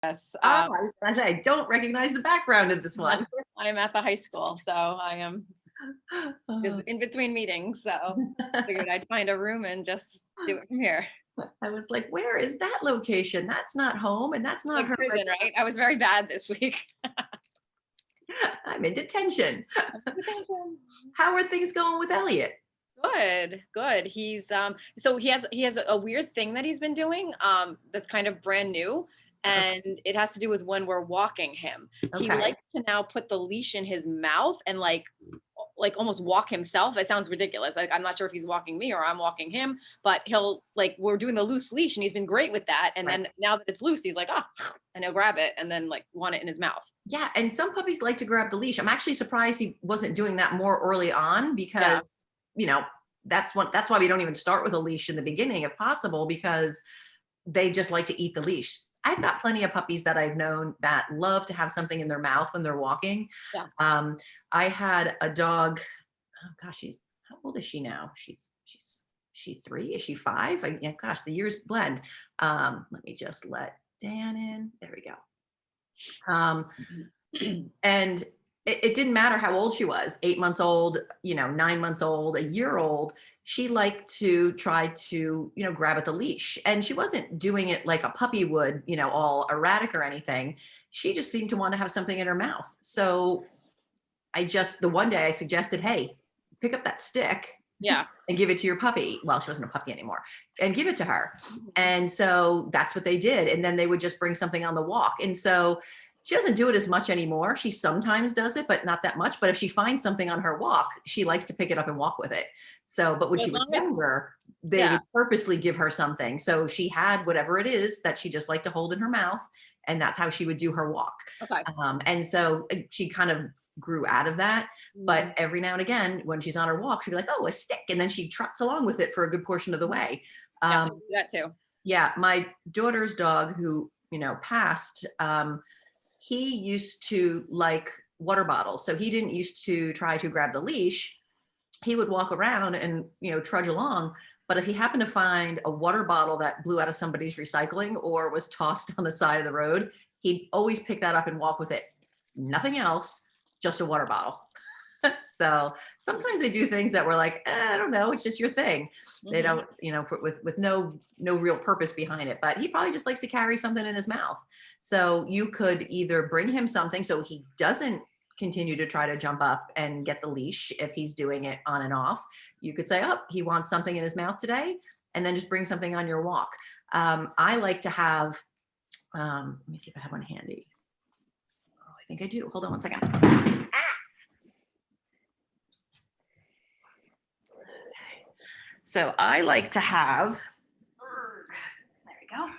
Yes. I was gonna say, I don't recognize the background of this one. I'm at the high school, so I am just Uh, in between meetings. So figured I'd find a room and just do it from here. I was like, where is that location? That's not home, and that's not Like her. prison, right? I was very bad this week. I'm in detention. Detention. How are things going with Elliot? Good, good. He's so he has a weird thing that he's been doing that's kind of brand new, and it has to do with when we're walking him. He Okay. likes to now put the leash in his mouth and like almost walk himself. It sounds ridiculous. Like I'm not sure if he's walking me or I'm walking him, but he'll like we're doing the loose leash and he's been great with that. And Right. then now that it's loose, he's like, oh, and he'll grab it and then like want it in his mouth. Yeah, and some puppies like to grab the leash. I'm actually surprised he wasn't doing that more early on because, Yeah. you know, that's why we don't even start with a leash in the beginning if possible, because they just like to eat the leash. I've got plenty of puppies that I've known that love to have something in their mouth when they're walking. Yeah. I had a dog, oh gosh, how old is she now? She 3? Is she 5? Yeah, gosh, the years blend. Let me just let Dan in. There we go. And it didn't matter how old she was, 8 months old, 9 months old, a year old. She liked to try to, grab at the leash. And she wasn't doing it like a puppy would, all erratic or anything. She just seemed to want to have something in her mouth. So the one day I suggested, hey, pick up that stick Yeah. and give it to your puppy. Well, she wasn't a puppy anymore, and give it to her. And so that's what they did. And then they would just bring something on the walk. And so she doesn't do it as much anymore. She sometimes does it, but not that much. But if she finds something on her walk, she likes to pick it up and walk with it. So, but when As she was long as younger, they yeah. would purposely give her something. So she had whatever it is that she just liked to hold in her mouth. And that's how she would do her walk. Okay. And so she kind of grew out of that. But every now and again, when she's on her walk, she'd be like, oh, a stick. And then she trots along with it for a good portion of the way. Definitely do that too. Yeah. My daughter's dog who, passed, he used to like water bottles. So he didn't used to try to grab the leash. He would walk around and, trudge along. But if he happened to find a water bottle that blew out of somebody's recycling or was tossed on the side of the road, he'd always pick that up and walk with it. Nothing else, just a water bottle. So sometimes they do things that we're like, I don't know, it's just your thing. They don't, with no real purpose behind it. But he probably just likes to carry something in his mouth. So you could either bring him something so he doesn't continue to try to jump up and get the leash if he's doing it on and off. You could say, oh, he wants something in his mouth today, and then just bring something on your walk. I like to have, let me see if I have one handy. Oh, I think I do. Hold on one second. So I like to have, there we go.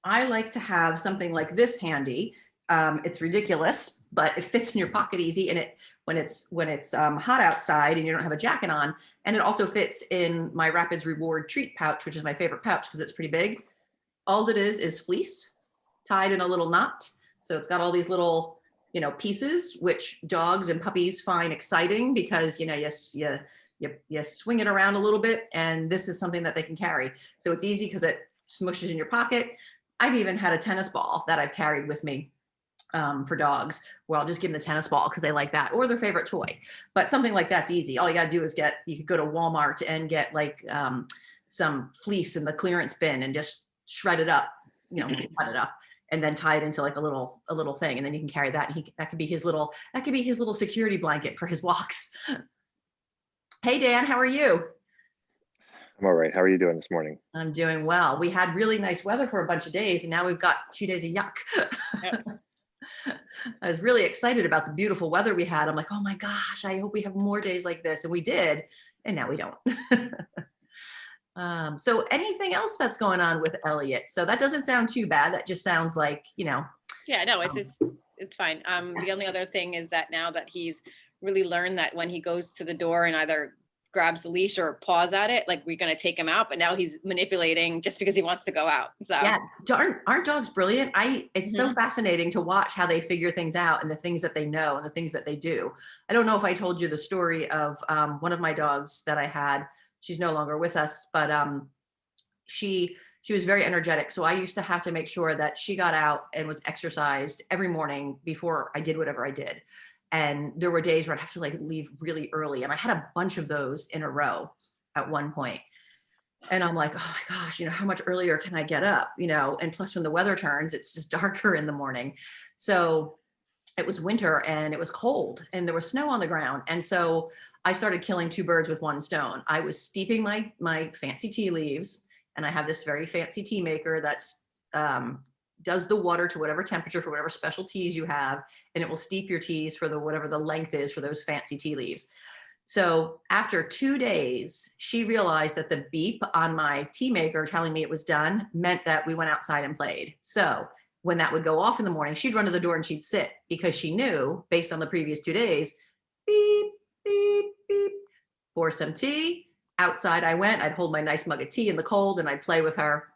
I like to have something like this handy. It's ridiculous, but it fits in your pocket easy. And when it's hot outside and you don't have a jacket on, and it also fits in my Rapids Reward treat pouch, which is my favorite pouch because it's pretty big. All it is fleece tied in a little knot. So it's got all these little, pieces, which dogs and puppies find exciting because, you swing it around a little bit, and this is something that they can carry. So it's easy because it smushes in your pocket. I've even had a tennis ball that I've carried with me for dogs, where I'll just give them the tennis ball because they like that, or their favorite toy. But something like that's easy. All you got to do is you could go to Walmart and get like some fleece in the clearance bin and just shred it up, cut it up, and then tie it into like a little thing, and then you can carry that. And that could be his little security blanket for his walks. Hey, Dan, how are you? I'm all right. How are you doing this morning? I'm doing well. We had really nice weather for a bunch of days, and now we've got 2 days of yuck. Yep. I was really excited about the beautiful weather we had. I'm like, oh my gosh, I hope we have more days like this. And we did, and now we don't. So anything else that's going on with Elliot? So that doesn't sound too bad. That just sounds like, Yeah, no, it's fine. The only other thing is that now that he's really learned that when he goes to the door and either grabs the leash or paws at it, like we're going to take him out, but now he's manipulating just because he wants to go out. So yeah, aren't dogs brilliant? It's so fascinating to watch how they figure things out and the things that they know and the things that they do. I don't know if I told you the story of one of my dogs that I had. She's no longer with us, but she she was very energetic. So I used to have to make sure that she got out and was exercised every morning before I did whatever I did. And there were days where I'd have to like leave really early. And I had a bunch of those in a row at one point. And I'm like, oh my gosh, how much earlier can I get up? And plus when the weather turns, it's just darker in the morning. So it was winter and it was cold and there was snow on the ground. And so I started killing two birds with one stone. I was steeping my fancy tea leaves, and I have this very fancy tea maker that's does the water to whatever temperature for whatever special teas you have, and it will steep your teas for whatever the length is for those fancy tea leaves. So after 2 days, she realized that the beep on my tea maker telling me it was done meant that we went outside and played. So when that would go off in the morning, she'd run to the door and she'd sit, because she knew, based on the previous 2 days, beep, beep, beep, pour some tea. Outside I went, I'd hold my nice mug of tea in the cold and I'd play with her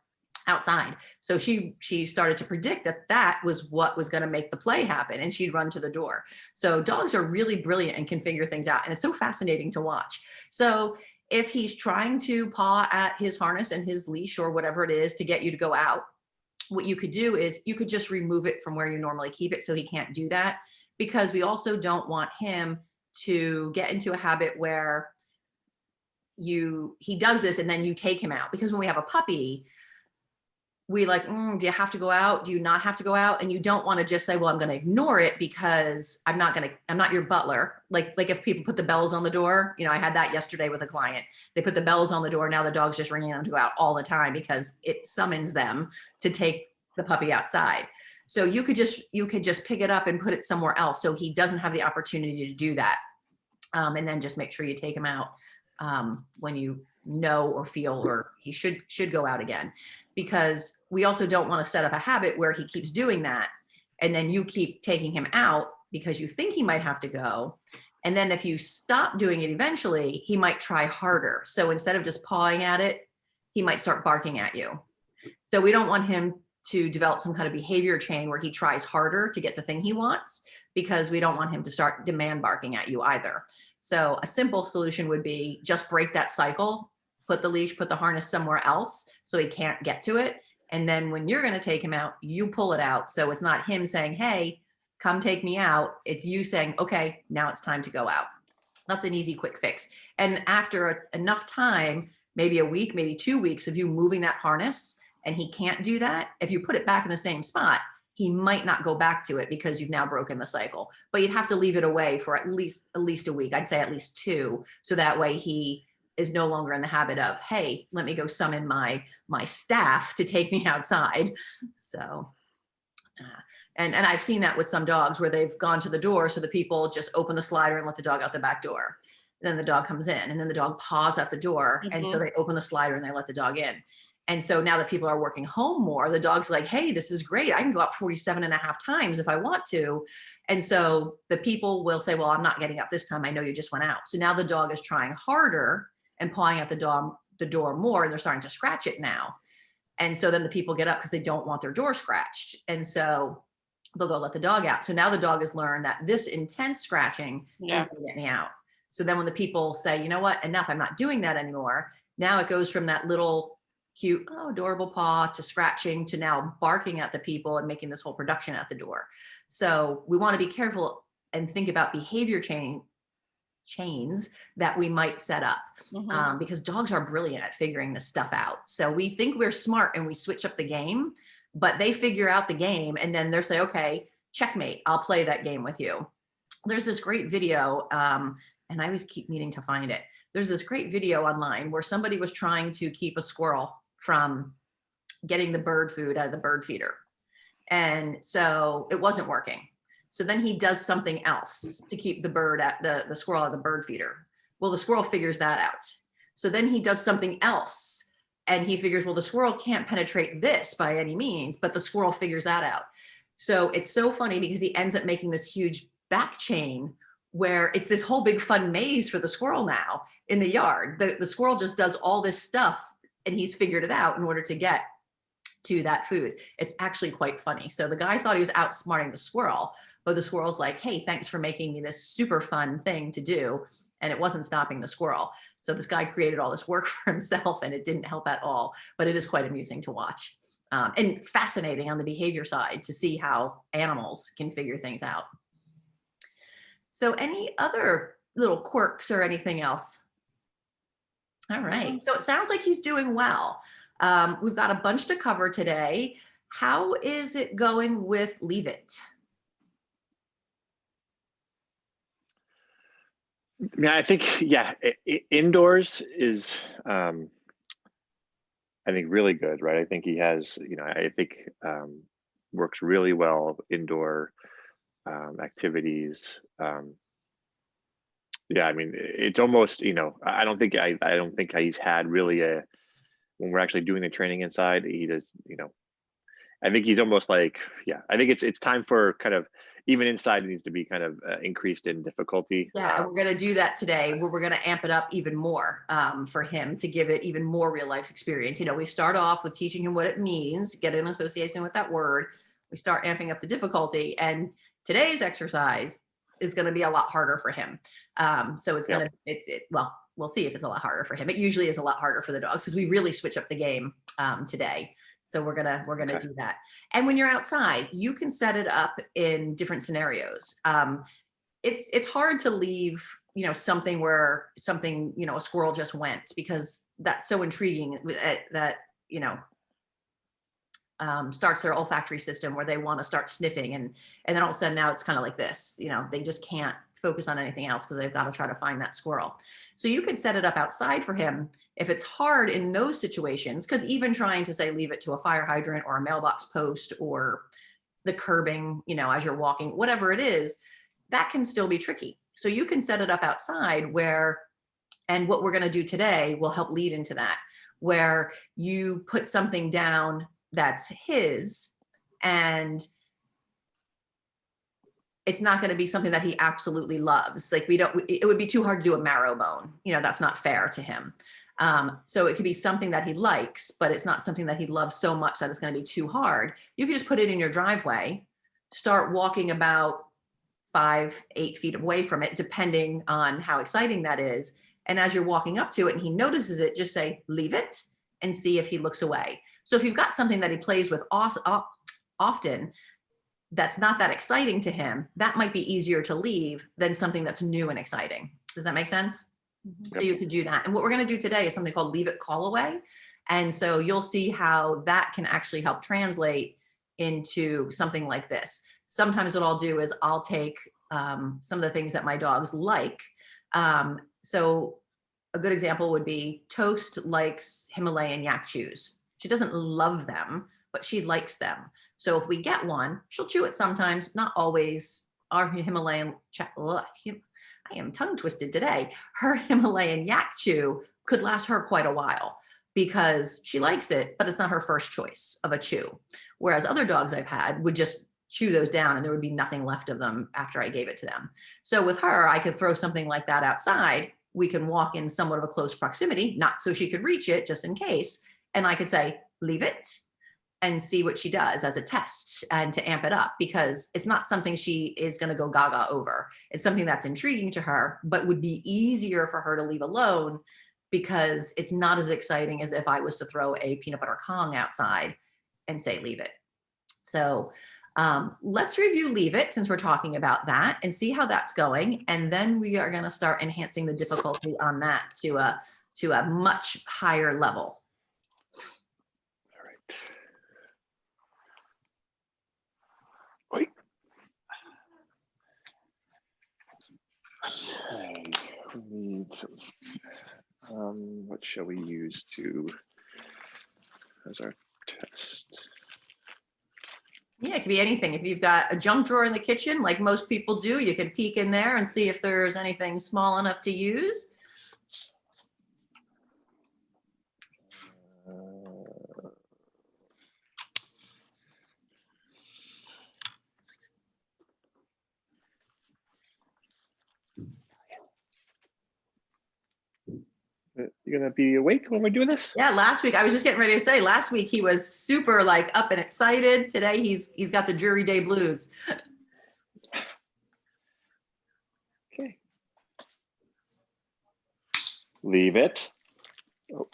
outside. So she started to predict that was what was going to make the play happen, and she'd run to the door. So dogs are really brilliant and can figure things out, and it's so fascinating to watch. So if he's trying to paw at his harness and his leash or whatever it is to get you to go out, what you could do is you could just remove it from where you normally keep it so he can't do that, because we also don't want him to get into a habit where he does this and then you take him out. Because when we have a puppy, we like, do you have to go out? Do you not have to go out? And you don't want to just say, well, I'm going to ignore it because I'm not your butler. Like if people put the bells on the door, I had that yesterday with a client. They put the bells on the door. Now the dog's just ringing them to go out all the time because it summons them to take the puppy outside. So you could just pick it up and put it somewhere else, so he doesn't have the opportunity to do that. And then just make sure you take him out when you know or feel or he should go out again, because we also don't want to set up a habit where he keeps doing that and then you keep taking him out because you think he might have to go. And then if you stop doing it, eventually he might try harder. So instead of just pawing at it, he might start barking at you. So we don't want him to develop some kind of behavior chain where he tries harder to get the thing he wants, because we don't want him to start demand barking at you either. So a simple solution would be just break that cycle, put the leash, put the harness somewhere else so he can't get to it. And then when you're going to take him out, you pull it out. So it's not him saying, hey, come take me out. It's you saying, okay, now it's time to go out. That's an easy, quick fix. And after enough time, maybe a week, maybe 2 weeks of you moving that harness and he can't do that, if you put it back in the same spot, he might not go back to it because you've now broken the cycle. But you'd have to leave it away for at least a week. I'd say at least 2. So that way he is no longer in the habit of, hey, let me go summon my staff to take me outside. So, and I've seen that with some dogs where they've gone to the door. So the people just open the slider and let the dog out the back door. And then the dog comes in and then the dog paws at the door. Mm-hmm. And so they open the slider and they let the dog in. And so now that people are working home more, the dog's like, hey, this is great. I can go out 47.5 times if I want to. And so the people will say, well, I'm not getting up this time. I know you just went out. So now the dog is trying harder and pawing at the door more, and they're starting to scratch it now. And so then the people get up because they don't want their door scratched. And so they'll go let the dog out. So now the dog has learned that this intense scratching is going to get me out. So then when the people say, you know what, enough, I'm not doing that anymore. Now it goes from that little cute, oh, adorable paw to scratching to now barking at the people and making this whole production at the door. So we want to be careful and think about behavior chains that we might set up, because dogs are brilliant at figuring this stuff out. So we think we're smart and we switch up the game, but they figure out the game and then they'll say, okay, checkmate, I'll play that game with you. There's this great video, and I always keep meaning to find it. There's this great video online where somebody was trying to keep a squirrel from getting the bird food out of the bird feeder. And so it wasn't working. So then he does something else to keep the bird at the squirrel at the bird feeder. Well, the squirrel figures that out. So then he does something else and he figures, well, the squirrel can't penetrate this by any means, but the squirrel figures that out. So it's so funny because he ends up making this huge back chain where it's this whole big fun maze for the squirrel now in the yard. The squirrel just does all this stuff and he's figured it out in order to get to that food. It's actually quite funny. So the guy thought he was outsmarting the squirrel, but the squirrel's like, hey, thanks for making me this super fun thing to do. And it wasn't stopping the squirrel. So this guy created all this work for himself and it didn't help at all, but it is quite amusing to watch. And fascinating on the behavior side to see how animals can figure things out. So any other little quirks or anything else? All right. So it sounds like he's doing well. We've got a bunch to cover today. How is it going with Leave It? Yeah, I think, yeah, indoors is, I think really good, right? I think he has, I think works really well indoor activities. Yeah, I mean, it's almost, I don't think he's had really when we're actually doing the training inside, he does, I think he's almost like, yeah, I think it's time for kind of, even inside it needs to be kind of increased in difficulty. Yeah, and we're going to do that today where we're going to amp it up even more for him to give it even more real life experience. We start off with teaching him what it means, get an association with that word. We start amping up the difficulty, and today's exercise is going to be a lot harder for him. So it's going to, well, we'll see if it's a lot harder for him. It usually is a lot harder for the dogs because we really switch up the game today. So we're gonna do that. And when you're outside, you can set it up in different scenarios. It's hard to leave, something where something, a squirrel just went, because that's so intriguing that, starts their olfactory system where they want to start sniffing, and then all of a sudden now it's kind of like this, they just can't focus on anything else because they've got to try to find that squirrel. So you can set it up outside for him if it's hard in those situations, because even trying to say leave it to a fire hydrant or a mailbox post or the curbing, as you're walking, whatever it is, that can still be tricky. So you can set it up outside and what we're going to do today will help lead into that, where you put something down that's his, and it's not going to be something that he absolutely loves. Like it would be too hard to do a marrow bone. That's not fair to him. So it could be something that he likes, but it's not something that he loves so much that it's going to be too hard. You can just put it in your driveway, start walking about 5-8 feet away from it, depending on how exciting that is. And as you're walking up to it and he notices it, just say, leave it, and see if he looks away. So if you've got something that he plays with often, that's not that exciting to him, that might be easier to leave than something that's new and exciting. Does that make sense? Mm-hmm. So you could do that. And what we're going to do today is something called Leave It, Call Away. And so you'll see how that can actually help translate into something like this. Sometimes what I'll do is I'll take some of the things that my dogs like. So a good example would be Toast likes Himalayan yak chews. She doesn't love them, but she likes them. So if we get one, she'll chew it sometimes, not always. Our Himalayan, I am tongue twisted today. Her Himalayan yak chew could last her quite a while because she likes it, but it's not her first choice of a chew. Whereas other dogs I've had would just chew those down and there would be nothing left of them after I gave it to them. So with her, I could throw something like that outside. We can walk in somewhat of a close proximity, not so she could reach it, just in case. And I could say, leave it, and see what she does as a test and to amp it up, because it's not something she is going to go gaga over. It's something that's intriguing to her, but would be easier for her to leave alone because it's not as exciting as if I was to throw a peanut butter Kong outside and say, leave it. So let's review Leave It, since we're talking about that, and see how that's going. And then we are going to start enhancing the difficulty on that to a much higher level. Wait. Okay. We need what shall we use as our test? Yeah, it could be anything. If you've got a junk drawer in the kitchen, like most people do, you can peek in there and see if there's anything small enough to use. You gonna be awake when we're doing this? Yeah, last week, I was just getting ready to say, last week he was super like up and excited. Today he's got the jury day blues. Okay. Leave it. Oh.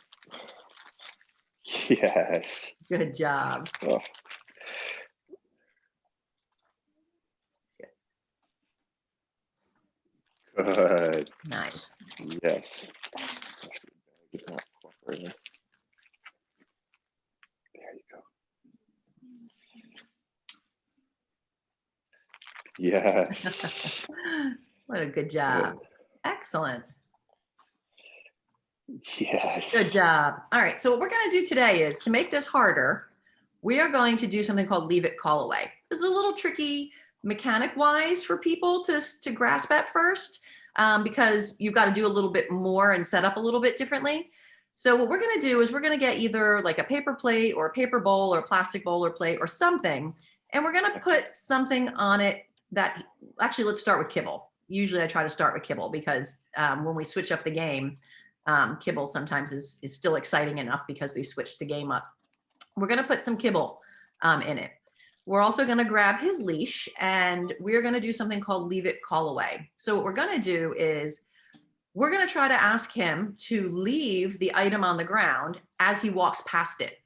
Yes. Good job. Oh. Good. Nice. Yes. It's not cooperating. There you go. Yes. What a good job. Good. Excellent. Yes. Good job. All right. So what we're going to do today is to make this harder, we are going to do something called leave it, call away. This is a little tricky mechanic wise for people to grasp at first because you've got to do a little bit more and set up a little bit differently. So what we're going to do is we're going to get either like a paper plate or a paper bowl or a plastic bowl or plate or something. And we're going to put something on it that actually, let's start with kibble. Usually I try to start with kibble because when we switch up the game, kibble sometimes is still exciting enough because we've switched the game up. We're going to put some kibble in it. We're also going to grab his leash and we're going to do something called leave it, call away. So what we're going to do is we're going to try to ask him to leave the item on the ground as he walks past it.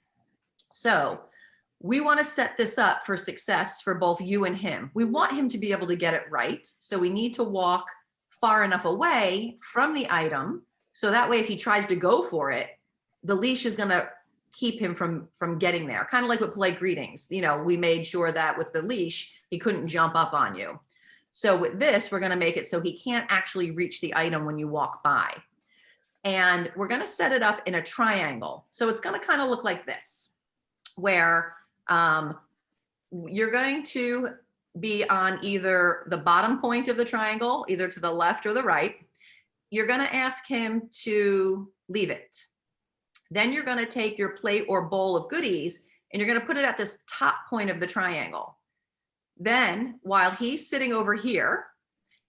So we want to set this up for success for both you and him. We want him to be able to get it right. So we need to walk far enough away from the item. So that way, if he tries to go for it, the leash is going to keep him from getting there. Kind of like with polite greetings. You know, we made sure that with the leash, he couldn't jump up on you. So with this, we're going to make it so he can't actually reach the item when you walk by. And we're going to set it up in a triangle. So it's going to kind of look like this, where you're going to be on either the bottom point of the triangle, either to the left or the right. You're going to ask him to leave it. Then you're going to take your plate or bowl of goodies and you're going to put it at this top point of the triangle. Then while he's sitting over here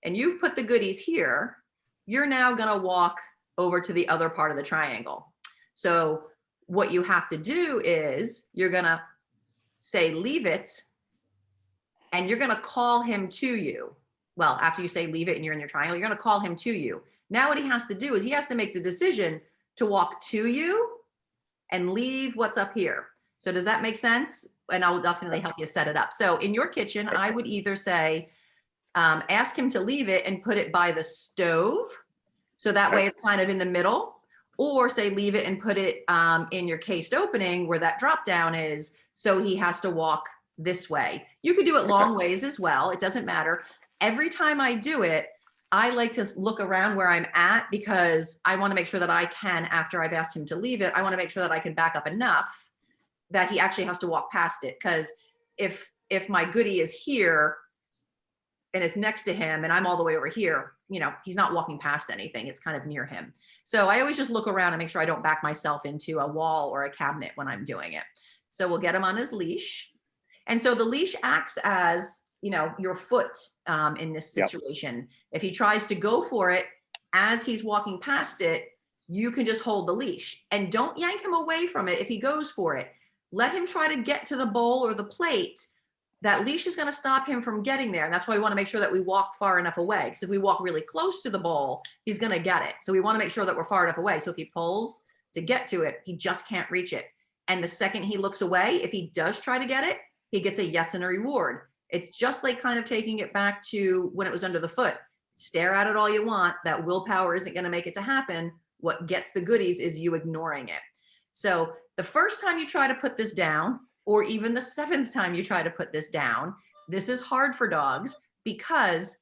and you've put the goodies here, you're now going to walk over to the other part of the triangle. So what you have to do is you're going to say leave it and you're going to call him to you. Well, after you say leave it and you're in your triangle, you're going to call him to you. Now what he has to do is he has to make the decision to walk to you and leave what's up here. So does that make sense? And I will definitely help you set it up. So in your kitchen, I would either say, ask him to leave it and put it by the stove. So that way it's kind of in the middle, or say leave it and put it in your cased opening where that drop down is. So he has to walk this way. You could do it long ways as well. It doesn't matter. Every time I do it, I like to look around where I'm at because I want to make sure that I can, after I've asked him to leave it, I want to make sure that I can back up enough that he actually has to walk past it. Because if my goodie is here and it's next to him and I'm all the way over here, you know, he's not walking past anything. It's kind of near him. So I always just look around and make sure I don't back myself into a wall or a cabinet when I'm doing it. So we'll get him on his leash. And so the leash acts as, you know, your foot in this situation. Yep. If he tries to go for it as he's walking past it, you can just hold the leash and don't yank him away from it. If he goes for it, let him try to get to the bowl or the plate. That leash is going to stop him from getting there. And that's why we want to make sure that we walk far enough away. Because if we walk really close to the bowl, he's going to get it. So we want to make sure that we're far enough away. So if he pulls to get to it, he just can't reach it. And the second he looks away, if he does try to get it, he gets a yes and a reward. It's just like kind of taking it back to when it was under the foot. Stare at it all you want. That willpower isn't going to make it to happen. What gets the goodies is you ignoring it. So the first time you try to put this down, or even the 7th time you try to put this down, this is hard for dogs because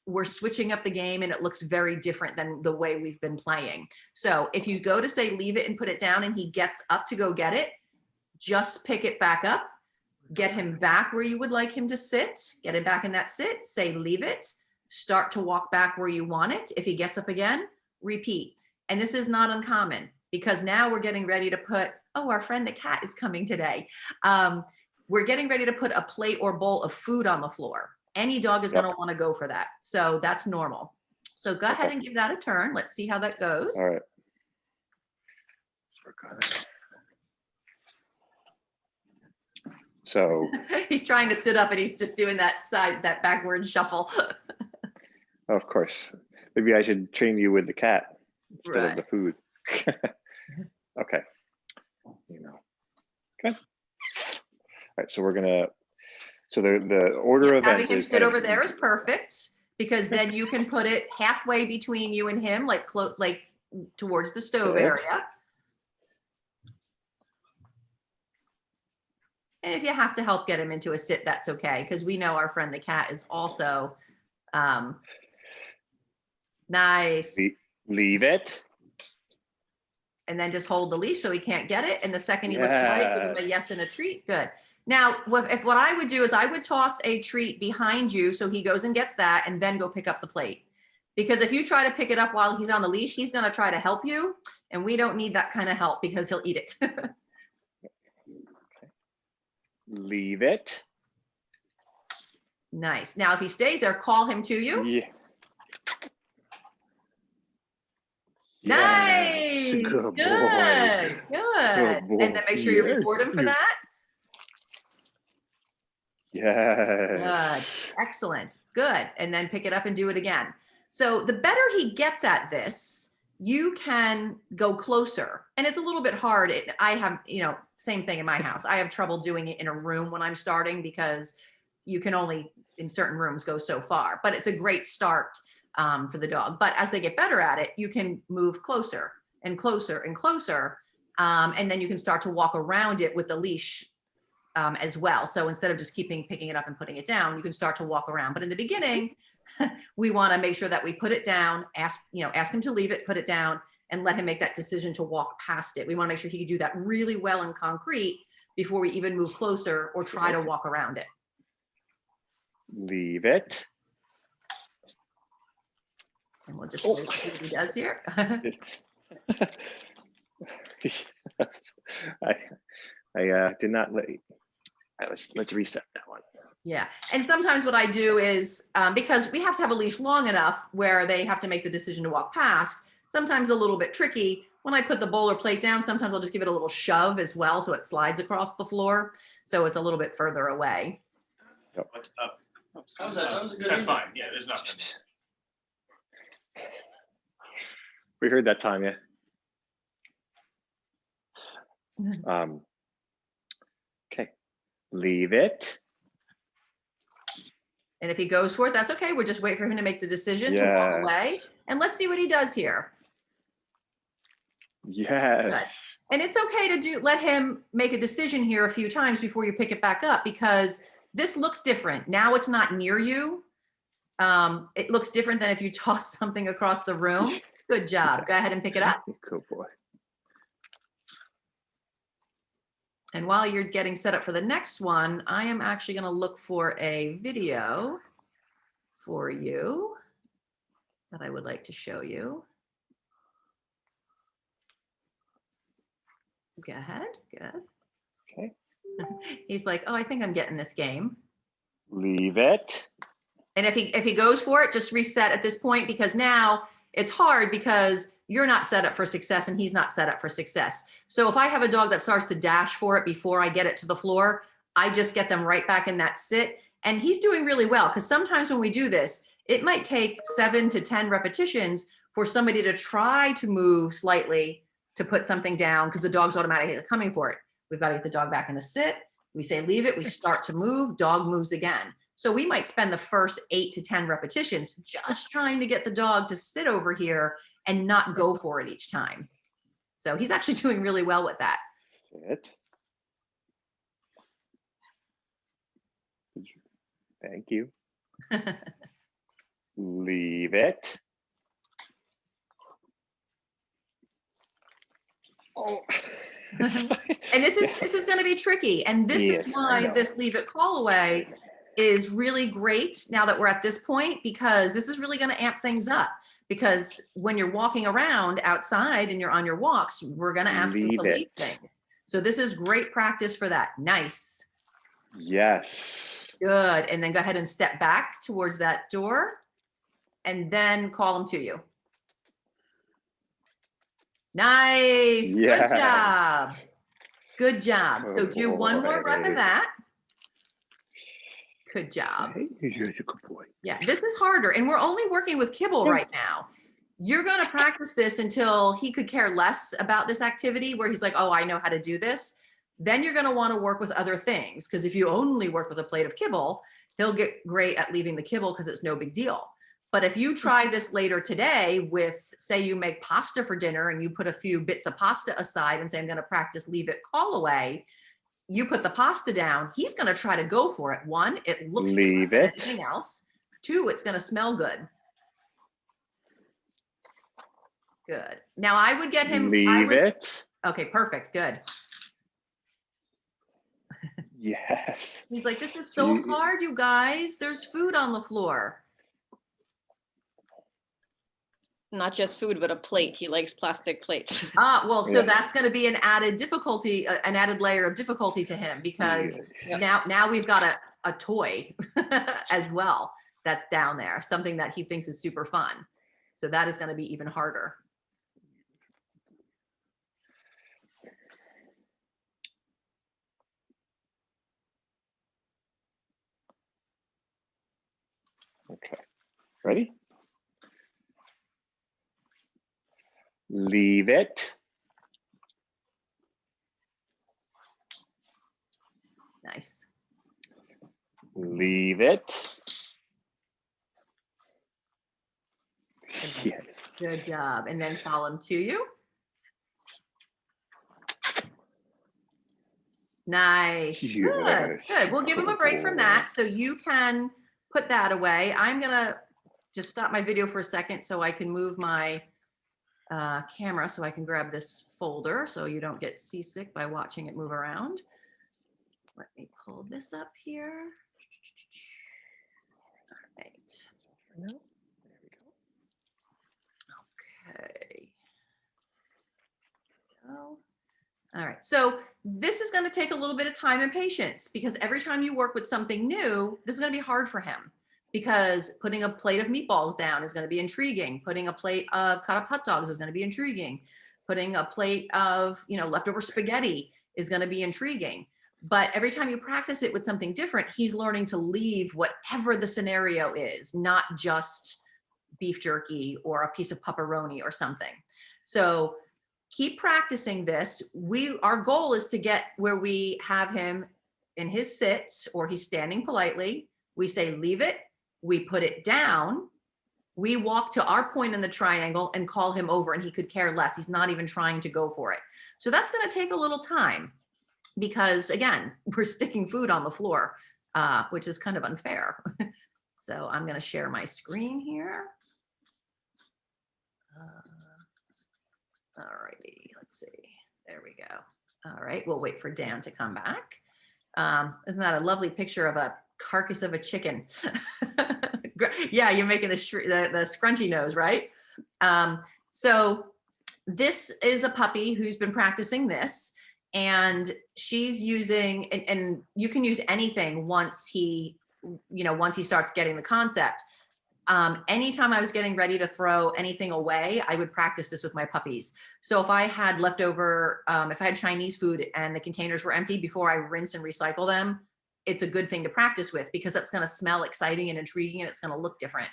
we're switching up the game and it looks very different than the way we've been playing. So if you go to say leave it and put it down and he gets up to go get it, just pick it back up. Get him back where you would like him to sit, get him back in that sit, say leave it, start to walk back where you want it. If he gets up again, repeat. And this is not uncommon because now we're getting ready to put, oh, our friend the cat is coming today. We're getting ready to put a plate or bowl of food on the floor. Any dog is going to want to go for that. So that's normal. So go ahead and give that a turn. Let's see how that goes. All right. So, He's trying to sit up and he's just doing that backward shuffle. of course, maybe I should train you with the cat instead of the Right. food. Okay. Okay. All right. So we're gonna. So the order of Having events him is sit kind over of, there is perfect because then you can put it halfway between you and him, like towards the stove Good. area. And if you have to help get him into a sit, that's okay, because we know our friend the cat is also nice. leave it. And then just hold the leash so he can't get it. And the second he looks away, give him a yes and a treat. Good. Now, if what I would do is I would toss a treat behind you so he goes and gets that and then go pick up the plate. Because if you try to pick it up while he's on the leash, he's going to try to help you. And we don't need that kind of help because he'll eat it. Leave it. Nice. Now, if he stays there, call him to you. Yeah. Nice. Yes. Good boy. Good. Good boy. And then make sure you Yes. reward him for that. Yes. Good. Excellent. Good. And then pick it up and do it again. So the better he gets at this, you can go closer. And it's a little bit hard. I have, same thing in my house. I have trouble doing it in a room when I'm starting because you can only in certain rooms go so far, but it's a great start for the dog. But as they get better at it, you can move closer and closer and closer. And then you can start to walk around it with the leash as well. So instead of just picking it up and putting it down, you can start to walk around. But in the beginning, we want to make sure that we put it down, ask him to leave it, put it down, and let him make that decision to walk past it. We want to make sure he can do that really well in concrete before we even move closer or try to walk around it. Leave it. And we'll just wait to see what he does here. I did not let. Let's reset that one. Yeah. And sometimes what I do is because we have to have a leash long enough where they have to make the decision to walk past, sometimes a little bit tricky. When I put the bowl or plate down, sometimes I'll just give it a little shove as well so it slides across the floor. So it's a little bit further away. That was a good. That's fine. Yeah, there's nothing. We heard that, Tanya. Okay, leave it. And if he goes for it, that's okay. We'll just wait for him to make the decision to walk away. And let's see what he does here. Yes. Good. And it's okay to let him make a decision here a few times before you pick it back up, because this looks different. Now it's not near you. It looks different than if you toss something across the room. Good job. Go ahead and pick it up. Good boy. And while you're getting set up for the next one, I am actually going to look for a video for you that I would like to show you. Go ahead. Good. Okay. He's like, oh, I think I'm getting this game. Leave it. And if he goes for it, just reset at this point, because now it's hard because you're not set up for success and he's not set up for success. So if I have a dog that starts to dash for it before I get it to the floor, I just get them right back in that sit. And he's doing really well, because sometimes when we do this, it might take 7 to 10 repetitions for somebody to try to move slightly to put something down, because the dog's automatically coming for it. We've got to get the dog back in the sit. We say leave it, we start to move, dog moves again. So we might spend the first 8 to 10 repetitions just trying to get the dog to sit over here and not go for it each time. So he's actually doing really well with that. Sit. Thank you. Leave it. Oh. And this is going to be tricky. And this is why this leave it call away is really great now that we're at this point, because this is really going to amp things up. Because when you're walking around outside and you're on your walks, we're going to ask them to leave things. So this is great practice for that. Nice. Yes. Good. And then go ahead and step back towards that door and then call them to you. Nice. Good Yes. job. Good job. So Good do one more rep of boy. that. Good job. Okay, you're a good boy. Yeah, this is harder. And we're only working with kibble Yeah. right now. You're going to practice this until he could care less about this activity where he's like, oh, I know how to do this. Then you're going to want to work with other things. Because if you only work with a plate of kibble, he'll get great at leaving the kibble because it's no big deal. But if you try this later today with, say you make pasta for dinner and you put a few bits of pasta aside and say, I'm going to practice leave it, call away. You put the pasta down, he's going to try to go for it. One, it looks different than anything else. Two, it's going to smell good. Good. Now I would get him. Leave it. Okay, perfect. Good. Yes. He's like, this is so hard, you guys. There's food on the floor. Not just food, but a plate. He likes plastic plates. Well, so Yeah. that's going to be an added difficulty, an added layer of difficulty to him because Yes. now we've got a toy as well that's down there, something that he thinks is super fun. So that is going to be even harder. Okay. Ready? Leave it. Nice. Leave it. Yes. Good job. And then call him to you. Nice. Good. Good. We'll give him a break from that. So you can put that away. I'm going to just stop my video for a second so I can move my camera so I can grab this folder so you don't get seasick by watching it move around. Let me pull this up here. All right. Okay. All right. So this is going to take a little bit of time and patience because every time you work with something new, this is going to be hard for him because putting a plate of meatballs down is going to be intriguing. Putting a plate of cut up hot dogs is going to be intriguing. Putting a plate of, leftover spaghetti is going to be intriguing. But every time you practice it with something different, he's learning to leave whatever the scenario is, not just beef jerky or a piece of pepperoni or something. So keep practicing this. Our goal is to get where we have him in his sit or he's standing politely. We say, leave it. We put it down. We walk to our point in the triangle and call him over and he could care less. He's not even trying to go for it. So that's going to take a little time because again, we're sticking food on the floor, which is kind of unfair. So I'm going to share my screen here. All righty, let's see. There we go. All right, we'll wait for Dan to come back. Isn't that a lovely picture of a carcass of a chicken? Yeah, you're making the scrunchy nose, right? So this is a puppy who's been practicing this, and she's using, and you can use anything once he starts getting the concept. Anytime I was getting ready to throw anything away, I would practice this with my puppies. So if I had leftover, if I had Chinese food and the containers were empty, before I rinse and recycle them, it's a good thing to practice with because it's going to smell exciting and intriguing and it's going to look different.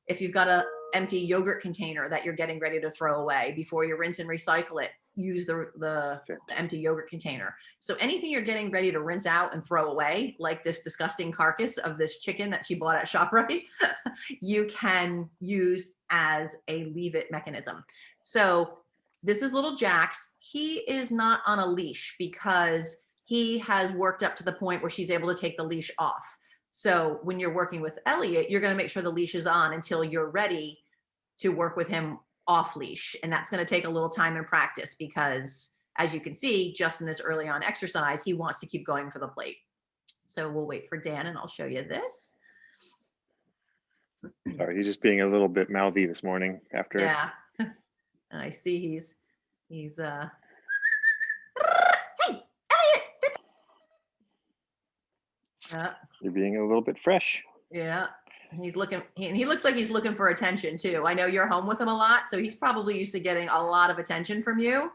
If you've got a empty yogurt container that you're getting ready to throw away, before you rinse and recycle it, use the empty yogurt container. So anything you're getting ready to rinse out and throw away, like this disgusting carcass of this chicken that she bought at ShopRite, you can use as a leave it mechanism. So this is little Jax. He is not on a leash because he has worked up to the point where she's able to take the leash off. So when you're working with Elliot, you're going to make sure the leash is on until you're ready to work with him off leash. And that's going to take a little time and practice because, as you can see, just in this early on exercise, he wants to keep going for the plate. So we'll wait for Dan and I'll show you this. Sorry, he's just being a little bit mouthy this morning after. Yeah. And I see he's hey, Elliot. You're being a little bit fresh. Yeah. He's looking, he looks like he's looking for attention too. I know you're home with him a lot, so he's probably used to getting a lot of attention from you.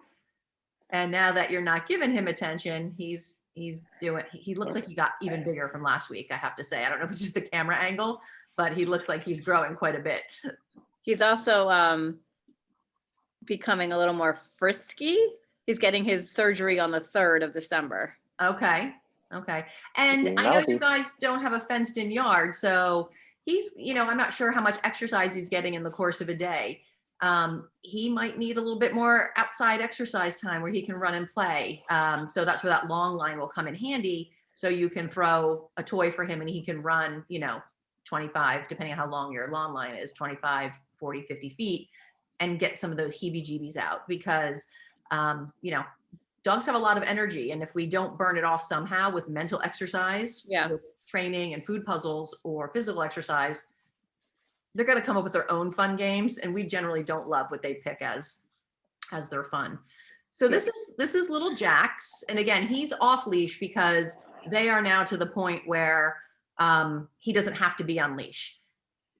And now that you're not giving him attention, he looks like he got even bigger from last week, I have to say. I don't know if it's just the camera angle, but he looks like he's growing quite a bit. He's also becoming a little more frisky. He's getting his surgery on the 3rd of December. Okay. Okay. And I know you guys don't have a fenced in yard, so he's, I'm not sure how much exercise he's getting in the course of a day. He might need a little bit more outside exercise time where he can run and play. So that's where that long line will come in handy. So you can throw a toy for him and he can run, 25, depending on how long your long line is, 25, 40, 50 feet, and get some of those heebie-jeebies out because, dogs have a lot of energy. And if we don't burn it off somehow with mental exercise, with training and food puzzles or physical exercise, they're going to come up with their own fun games. And we generally don't love what they pick as their fun. So this is little Jax. And again, he's off leash because they are now to the point where he doesn't have to be on leash.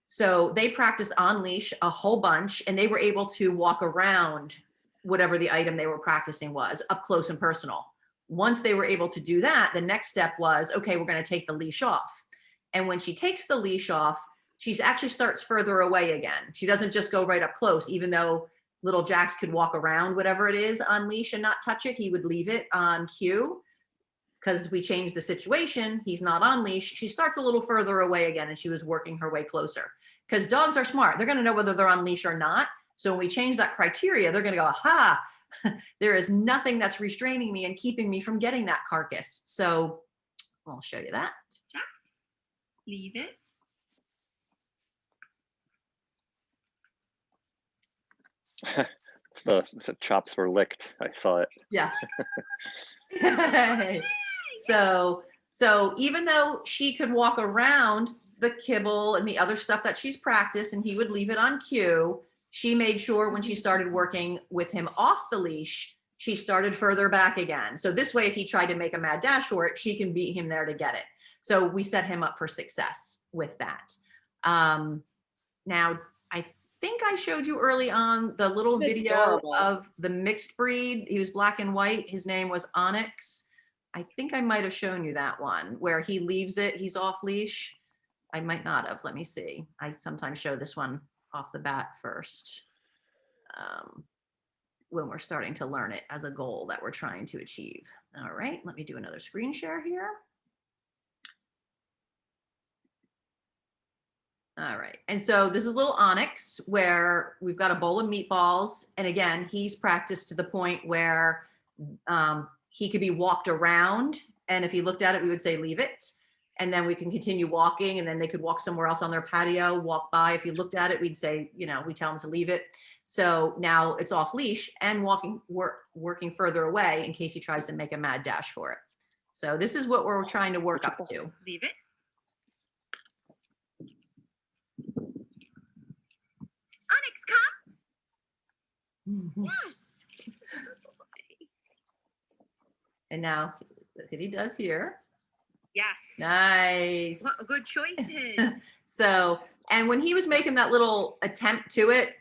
So they practice on leash a whole bunch and they were able to walk around whatever the item they were practicing was up close and personal. Once they were able to do that, the next step was, okay, we're going to take the leash off. And when she takes the leash off, she actually starts further away again. She doesn't just go right up close, even though little Jax could walk around whatever it is on leash and not touch it. He would leave it on cue because we changed the situation. He's not on leash. She starts a little further away again and she was working her way closer because dogs are smart. They're going to know whether they're on leash or not. So when we change that criteria, they're going to go, aha, there is nothing that's restraining me and keeping me from getting that carcass. So I'll show you that. Jax, leave it. The chops were licked. I saw it. Yeah. So even though she could walk around the kibble and the other stuff that she's practiced and he would leave it on cue, she made sure when she started working with him off the leash, she started further back again. So this way, if he tried to make a mad dash for it, she can beat him there to get it. So we set him up for success with that. Now, I think I showed you early on the little video adorable. of the mixed breed. He was black and white. His name was Onyx. I think I might have shown you that one where he leaves it. He's off leash. I might not have. Let me see. I sometimes show this one off the bat first when we're starting to learn it as a goal that we're trying to achieve. All right, let me do another screen share here. All right, and so this is little Onyx where we've got a bowl of meatballs. And again, he's practiced to the point where he could be walked around. And if he looked at it, we would say, leave it. And then we can continue walking and then they could walk somewhere else on their patio, walk by. If you looked at it, we'd say, we tell them to leave it. So now it's off leash and working further away in case he tries to make a mad dash for it. So this is what we're trying to work up to. Leave it. Onyx, come. Yes. And now he does here. Yes. Nice. What good choices. So, and when he was making that little attempt to it,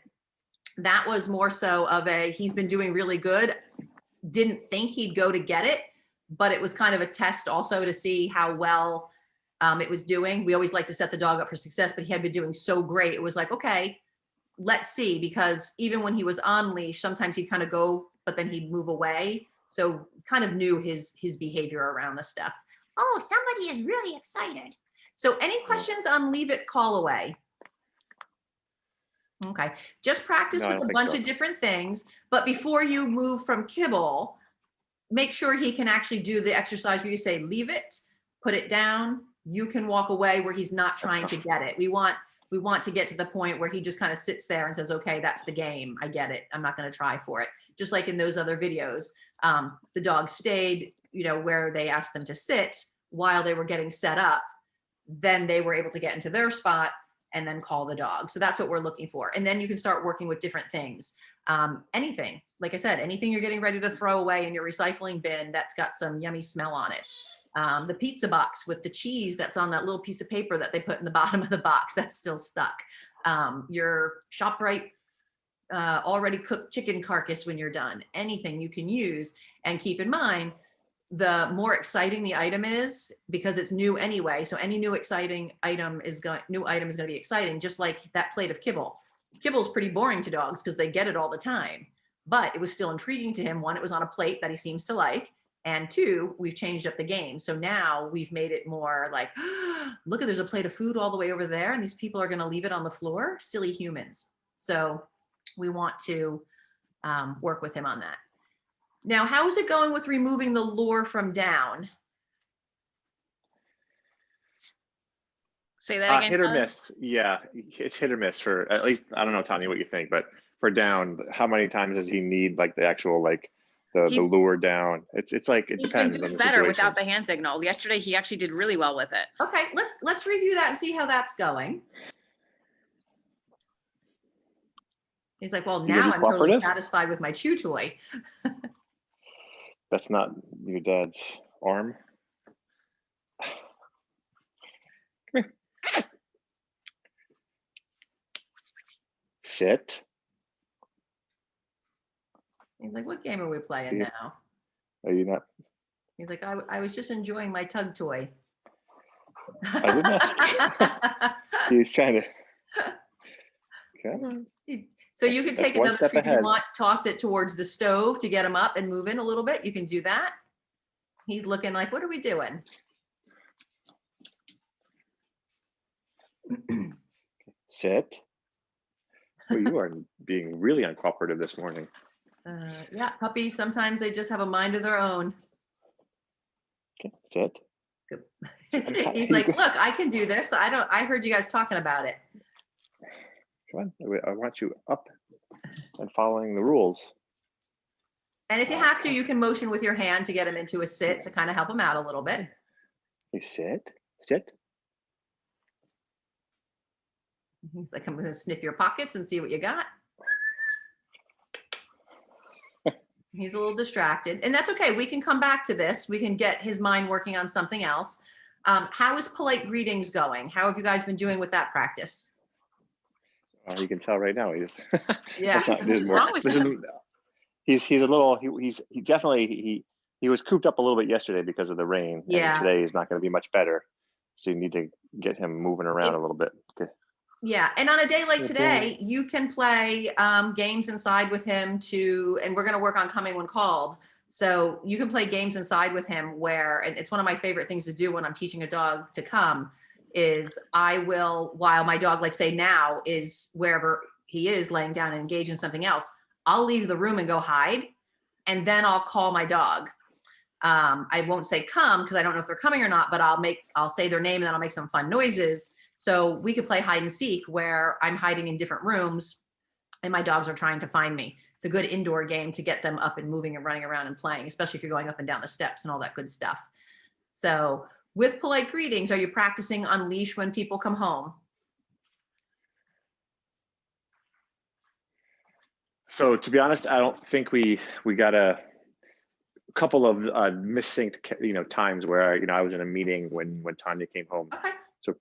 that was more so of he's been doing really good. Didn't think he'd go to get it, but it was kind of a test also to see how well it was doing. We always like to set the dog up for success, but he had been doing so great. It was like, okay, let's see, because even when he was on leash, sometimes he'd kind of go, but then he'd move away. So kind of knew his behavior around the stuff. Oh, somebody is really excited. So any questions on leave it, call away? Okay, just practice with a bunch of different things, but before you move from kibble, make sure he can actually do the exercise where you say, leave it, put it down. You can walk away where he's not trying to get it. We want to get to the point where he just kind of sits there and says, okay, that's the game. I get it. I'm not going to try for it. Just like in those other videos, the dog stayed, where they asked them to sit while they were getting set up. Then they were able to get into their spot and then call the dog. So that's what we're looking for. And then you can start working with different things. Anything, like I said, anything you're getting ready to throw away in your recycling bin that's got some yummy smell on it. The pizza box with the cheese that's on that little piece of paper that they put in the bottom of the box that's still stuck. Your ShopRite already cooked chicken carcass when you're done. Anything you can use, and keep in mind, the more exciting the item is, because it's new anyway. So any new item is going to be exciting, just like that plate of kibble. Kibble's pretty boring to dogs because they get it all the time, but it was still intriguing to him. One, it was on a plate that he seems to like. And two, we've changed up the game. So now we've made it more like, look, there's a plate of food all the way over there, and these people are going to leave it on the floor. Silly humans. So we want to work with him on that. Now, how is it going with removing the lure from down? Say that again. Hit or Tyler? miss. Yeah, it's hit or miss for, at least, I don't know, Tanya, what you think, but for down, how many times does he need like the actual, like the lure down? It's like, it He's been depends on doing the better situation. without the hand signal. Yesterday, he actually did really well with it. Okay, let's review that and see how that's going. He's like, well, You gonna now be I'm totally cooperative? satisfied with my chew toy. That's not your dad's arm. Come here. Sit. He's like, what game are we playing Yeah. now? Are you not? He's like, I was just enjoying my tug toy. I didn't ask. He was trying to. Come on. So you can That's take one another step treat if you ahead. want, toss it towards the stove to get him up and moving a little bit. You can do that. He's looking like, what are we doing? Sit. Well, you are being really uncooperative this morning. Yeah, puppies, sometimes they just have a mind of their own. Okay, sit. He's like, look, I can do this. I heard you guys talking about it. Come on. I want you up and following the rules. And if you have to, you can motion with your hand to get him into a sit to kind of help him out a little bit. You sit. Sit. He's like, I'm going to sniff your pockets and see what you got. He's a little distracted, and that's okay. We can come back to this. We can get his mind working on something else. How is polite greetings going? How have you guys been doing with that practice? You can tell right now. Yeah. What's wrong with him? He's a little. He definitely he was cooped up a little bit yesterday because of the rain. Yeah. And today is not going to be much better. So you need to get him moving around a little bit. Yeah, and on a day like Okay. today, you can play games inside with him and we're going to work on coming when called. So you can play games inside with him and it's one of my favorite things to do when I'm teaching a dog to come, is I will, while my dog, like say now, is wherever he is laying down and engaged in something else, I'll leave the room and go hide, and then I'll call my dog. I won't say come because I don't know if they're coming or not, but I'll say their name and then I'll make some fun noises. So we could play hide and seek where I'm hiding in different rooms and my dogs are trying to find me. It's a good indoor game to get them up and moving and running around and playing, especially if you're going up and down the steps and all that good stuff. So with polite greetings, are you practicing on leash when people come home? So to be honest, I don't think we got a couple of missynced times where I was in a meeting when Tanya came home. Okay. So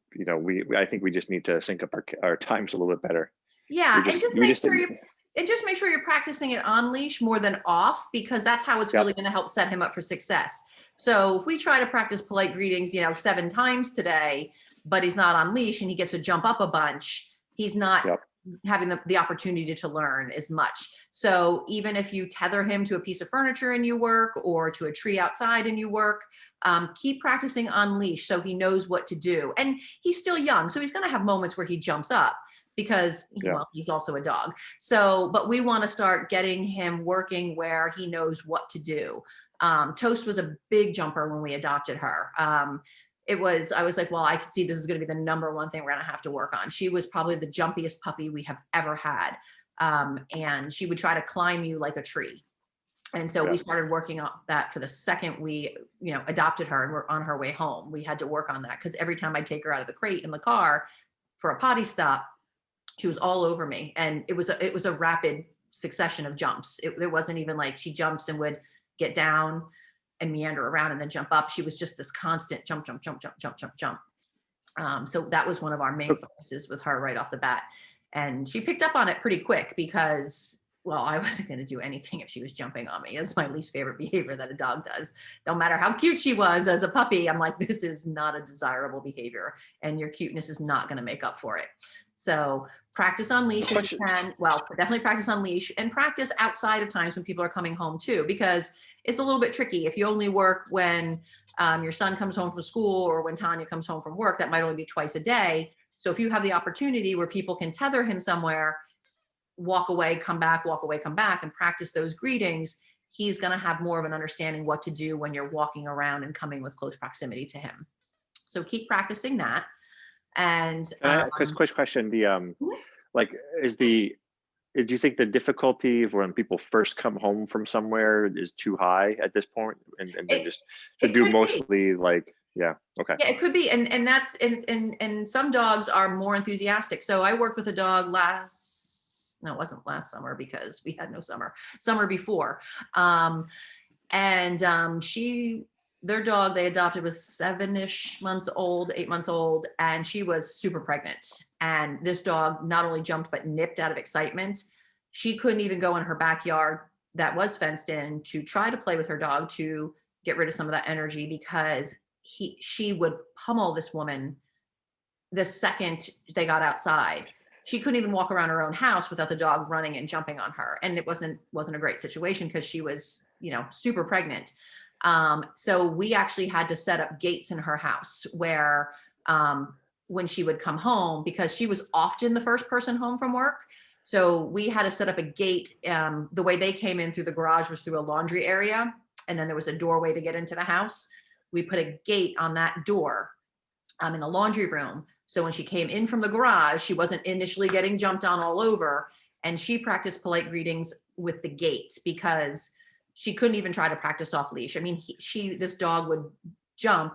I think we just need to sync up our times a little bit better. Yeah, and just make sure you're practicing it on leash more than off, because that's how it's really going to help set him up for success. So if we try to practice polite greetings, 7 times today, but he's not on leash and he gets to jump up a bunch, he's not having the opportunity to learn as much. So even if you tether him to a piece of furniture and you work, or to a tree outside and you work, keep practicing on leash so he knows what to do. And he's still young, so he's going to have moments where he jumps up because he's also a dog. So, but we want to start getting him working where he knows what to do. Toast was a big jumper when we adopted her. I was like, well, I can see this is going to be the #1 thing we're going to have to work on. She was probably the jumpiest puppy we have ever had. And she would try to climb you like a tree. And so we started working on that for the second we, adopted her and we're on her way home. We had to work on that because every time I take her out of the crate in the car for a potty stop, she was all over me. And it was a rapid succession of jumps. There wasn't even like she jumps and would get down and meander around and then jump up. She was just this constant jump, jump, jump, jump, jump, jump, jump. So that was one of our main focuses with her right off the bat. And she picked up on it pretty quick because, well, I wasn't going to do anything if she was jumping on me. That's my least favorite behavior that a dog does. No matter how cute she was as a puppy, I'm like, this is not a desirable behavior, and your cuteness is not going to make up for it. So practice on leash if you can. Well, definitely practice on leash, and practice outside of times when people are coming home too, because it's a little bit tricky. If you only work when your son comes home from school or when Tanya comes home from work, that might only be twice a day. So if you have the opportunity where people can tether him somewhere, walk away, come back, walk away, come back, and practice those greetings, he's going to have more of an understanding what to do when you're walking around and coming with close proximity to him. So keep practicing that. And quick question, like, do you think the difficulty of when people first come home from somewhere is too high at this point, and then just to do mostly like, yeah, okay. Yeah, it could be. And that's, and some dogs are more enthusiastic. So I worked with a dog it wasn't last summer because we had no summer before. Their dog they adopted was 7-ish months old, 8 months old, and she was super pregnant. And this dog not only jumped, but nipped out of excitement. She couldn't even go in her backyard that was fenced in to try to play with her dog to get rid of some of that energy, because she would pummel this woman the second they got outside. She couldn't even walk around her own house without the dog running and jumping on her. And it wasn't a great situation because she was, super pregnant. So we actually had to set up gates in her house where when she would come home, because she was often the first person home from work. So we had to set up a gate. The way they came in through the garage was through a laundry area. And then there was a doorway to get into the house. We put a gate on that door in the laundry room. So when she came in from the garage, she wasn't initially getting jumped on all over. And she practiced polite greetings with the gate because she couldn't even try to practice off leash. I mean, this dog would jump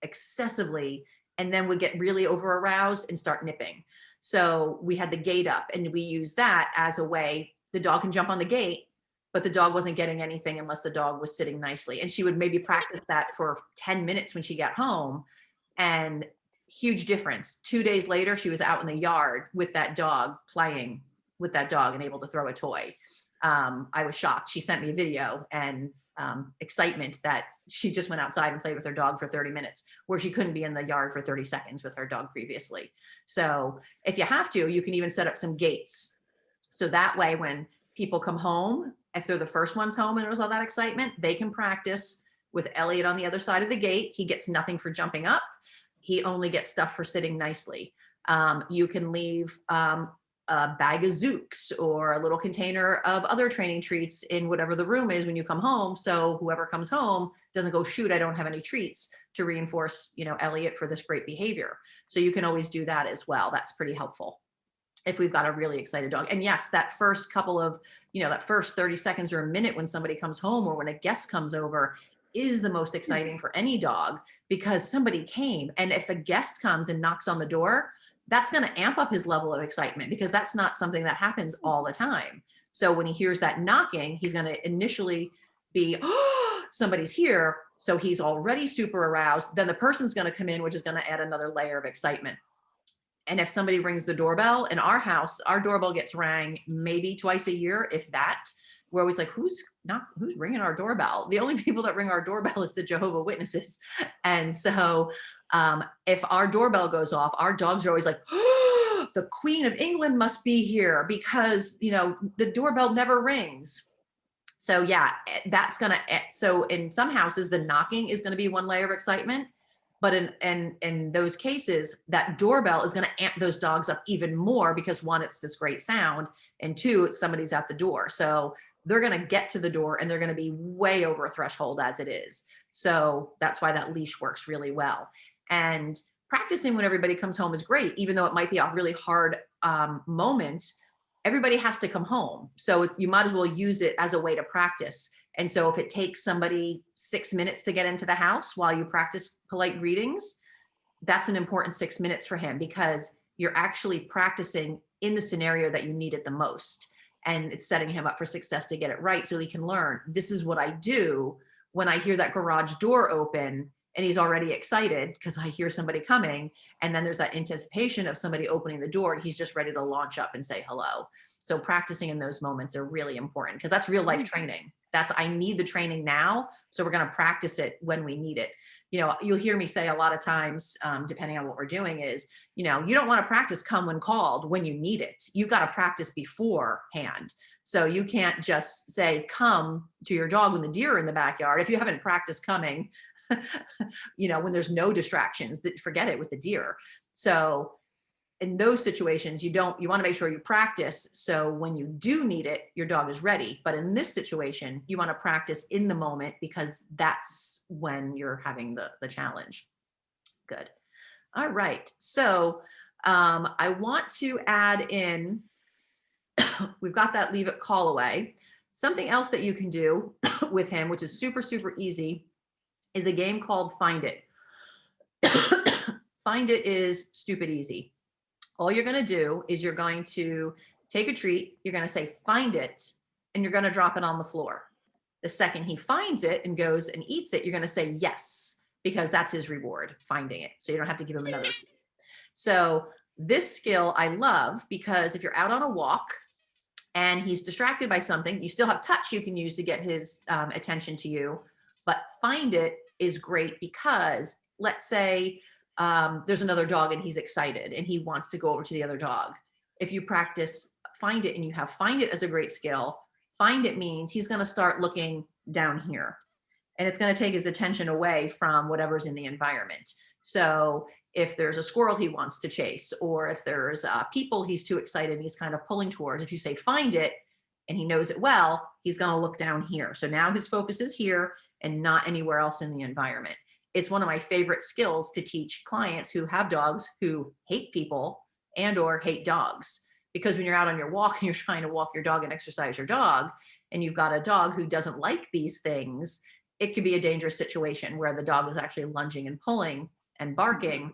excessively and then would get really over aroused and start nipping. So we had the gate up, and we used that as a way the dog can jump on the gate, but the dog wasn't getting anything unless the dog was sitting nicely. And she would maybe practice that for 10 minutes when she got home, and huge difference. 2 days later, she was out in the yard with that dog, playing with that dog and able to throw a toy. I was shocked. She sent me a video and excitement that she just went outside and played with her dog for 30 minutes, where she couldn't be in the yard for 30 seconds with her dog previously. So if you have to, you can even set up some gates. So that way, when people come home, if they're the first ones home and there was all that excitement, they can practice with Elliot on the other side of the gate. He gets nothing for jumping up. He only gets stuff for sitting nicely. You can leave a bag of Zooks or a little container of other training treats in whatever the room is when you come home. So whoever comes home doesn't go, shoot, I don't have any treats, to reinforce, Elliot for this great behavior. So you can always do that as well. That's pretty helpful if we've got a really excited dog. And yes, that first couple of, that first 30 seconds or a minute when somebody comes home or when a guest comes over is the most exciting for any dog, because somebody came. And if a guest comes and knocks on the door, that's going to amp up his level of excitement, because that's not something that happens all the time. So when he hears that knocking, he's going to initially be, oh, somebody's here. So he's already super aroused. Then the person's going to come in, which is going to add another layer of excitement. And if somebody rings the doorbell in our house, our doorbell gets rang maybe twice a year, if that. We're always like, who's ringing our doorbell? The only people that ring our doorbell is the Jehovah's Witnesses. And so if our doorbell goes off, our dogs are always like, oh, the Queen of England must be here, because, the doorbell never rings. So yeah, so in some houses, the knocking is going to be one layer of excitement. But in those cases, that doorbell is going to amp those dogs up even more, because one, it's this great sound, and two, it's somebody's at the door. So they're going to get to the door and they're going to be way over a threshold as it is. So that's why that leash works really well. And practicing when everybody comes home is great, even though it might be a really hard moment. Everybody has to come home. So you might as well use it as a way to practice. And so if it takes somebody 6 minutes to get into the house while you practice polite greetings, that's an important 6 minutes for him, because you're actually practicing in the scenario that you need it the most. and it's setting him up for success to get it right so he can learn. This is what I do when I hear that garage door open and he's already excited because I hear somebody coming, and then there's that anticipation of somebody opening the door and he's just ready to launch up and say hello. So practicing in those moments are really important because that's real life training. I need the training now, so we're going to practice it when we need it. You know, you'll hear me say a lot of times, depending on what we're doing, is, you know, you don't want to practice come when called when you need it. You've got to practice beforehand. So you can't just say come to your dog when the deer are in the backyard if you haven't practiced coming, you know, when there's no distractions. Forget it with the deer. So in those situations, you want to make sure you practice. So when you do need it, your dog is ready. But in this situation, you want to practice in the moment because that's when you're having the challenge. Good. All right. So I want to add in, we've got that leave it call away. Something else that you can do with him, which is super, super easy, is a game called Find It. Find It is stupid easy. All you're going to do is you're going to take a treat, you're going to say, find it, and you're going to drop it on the floor. The second he finds it and goes and eats it, you're going to say yes, because that's his reward, finding it. So you don't have to give him another. So this skill I love because if you're out on a walk and he's distracted by something, you still have touch you can use to get his attention to you. But find it is great because let's say, there's another dog and he's excited and he wants to go over to the other dog. If you practice find it and you have find it as a great skill, find it means he's going to start looking down here and it's going to take his attention away from whatever's in the environment. So if there's a squirrel he wants to chase, or if there's people he's too excited and he's kind of pulling towards, if you say find it and he knows it well, he's going to look down here. So now his focus is here and not anywhere else in the environment. It's one of my favorite skills to teach clients who have dogs who hate people and or hate dogs. Because when you're out on your walk and you're trying to walk your dog and exercise your dog, and you've got a dog who doesn't like these things, it could be a dangerous situation where the dog is actually lunging and pulling and barking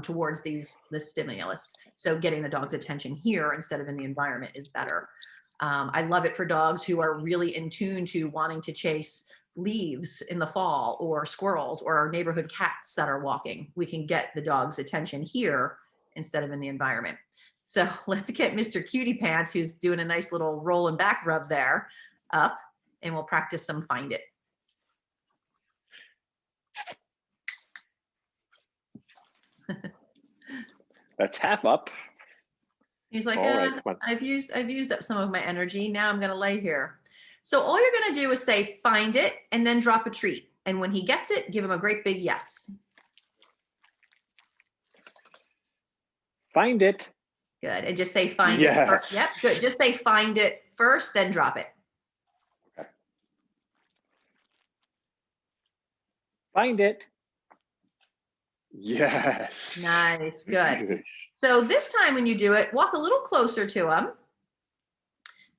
towards the stimulus. So getting the dog's attention here instead of in the environment is better. I love it for dogs who are really in tune to wanting to chase leaves in the fall, or squirrels, or our neighborhood cats that are walking. We can get the dog's attention here instead of in the environment. So let's get Mr. Cutie Pants, who's doing a nice little roll and back rub there, up, and we'll practice some find it. That's half up. He's like, All right, come on. I've used up some of my energy. Now I'm going to lay here. So all you're going to do is say, find it, and then drop a treat. And when he gets it, give him a great big yes. Find it. Good. And just say, find Yes. it first. Yep. Good. Just say, find it first, then drop it. Okay. Find it. Yes. Nice. Good. So this time when you do it, walk a little closer to him.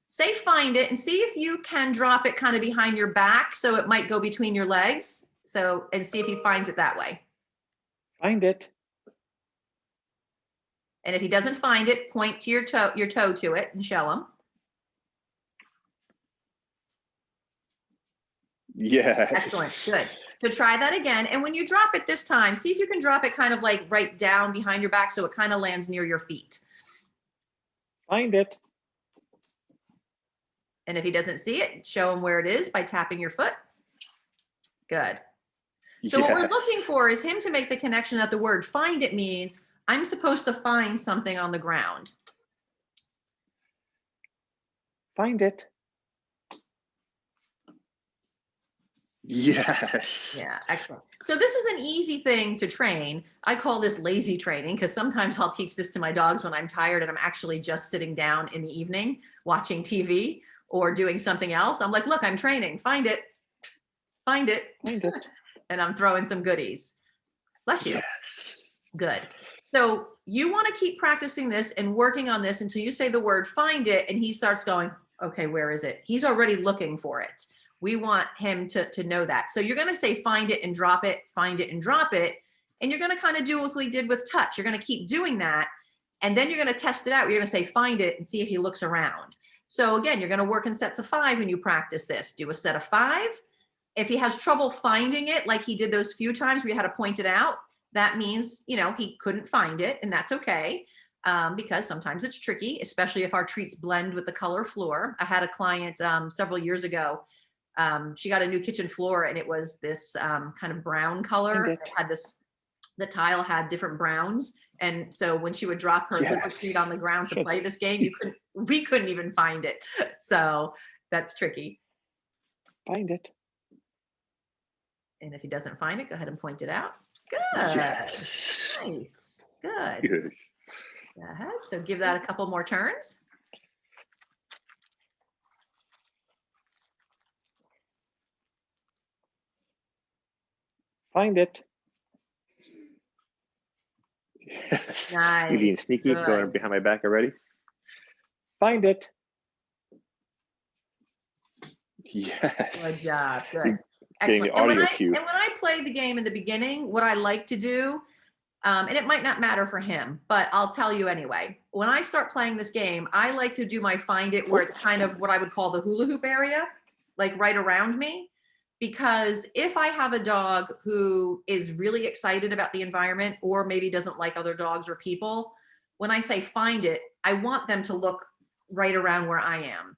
Say find it and see if you can drop it kind of behind your back so it might go between your legs. So, and see if he finds it that way. Find it. And if he doesn't find it, point to your toe to it and show him. Yes. Excellent. Good. So try that again. And when you drop it this time, see if you can drop it kind of like right down behind your back so it kind of lands near your feet. Find it. And if he doesn't see it, show him where it is by tapping your foot. Good. So what we're Yes. looking for is him to make the connection that the word find it means I'm supposed to find something on the ground. Find it. Yes. Yeah, excellent. So this is an easy thing to train. I call this lazy training because sometimes I'll teach this to my dogs when I'm tired and I'm actually just sitting down in the evening watching TV or doing something else. I'm like, look, I'm training. Find it. Find it. Find it. And I'm throwing some goodies. Bless you. Yes. Good. So you want to keep practicing this and working on this until you say the word find it and he starts going, okay, where is it? He's already looking for it. We want him to know that. So you're going to say find it and drop it, find it and drop it. And you're going to kind of do what we did with touch. You're going to keep doing that. And then you're going to test it out. You're going to say find it and see if he looks around. So again, you're going to work in sets of 5 when you practice this. Do a set of 5. If he has trouble finding it, like he did those few times where you had to point it out, that means, you know, he couldn't find it, and that's okay. Because sometimes it's tricky, especially if our treats blend with the color floor. I had a client several years ago. She got a new kitchen floor, and it was this kind of brown color. It had this, the tile had different browns. And so when she would drop her liver treat on the ground to play this game, we couldn't even find it. So that's tricky. Find it. And if he doesn't find it, go ahead and point it out. Good. Yes. Nice. Good. Yes. Go ahead. So give that a couple more turns. Find it. Yes. Nice. You being sneaky, Good. going behind my back already. Find it. Yes. Good job. Good. Getting Excellent. the And when audio cue. I play the game in the beginning, what I like to do, and it might not matter for him, but I'll tell you anyway. When I start playing this game, I like to do my find it where it's kind of what I would call the hula hoop area, like right around me. Because if I have a dog who is really excited about the environment or maybe doesn't like other dogs or people, when I say find it, I want them to look right around where I am.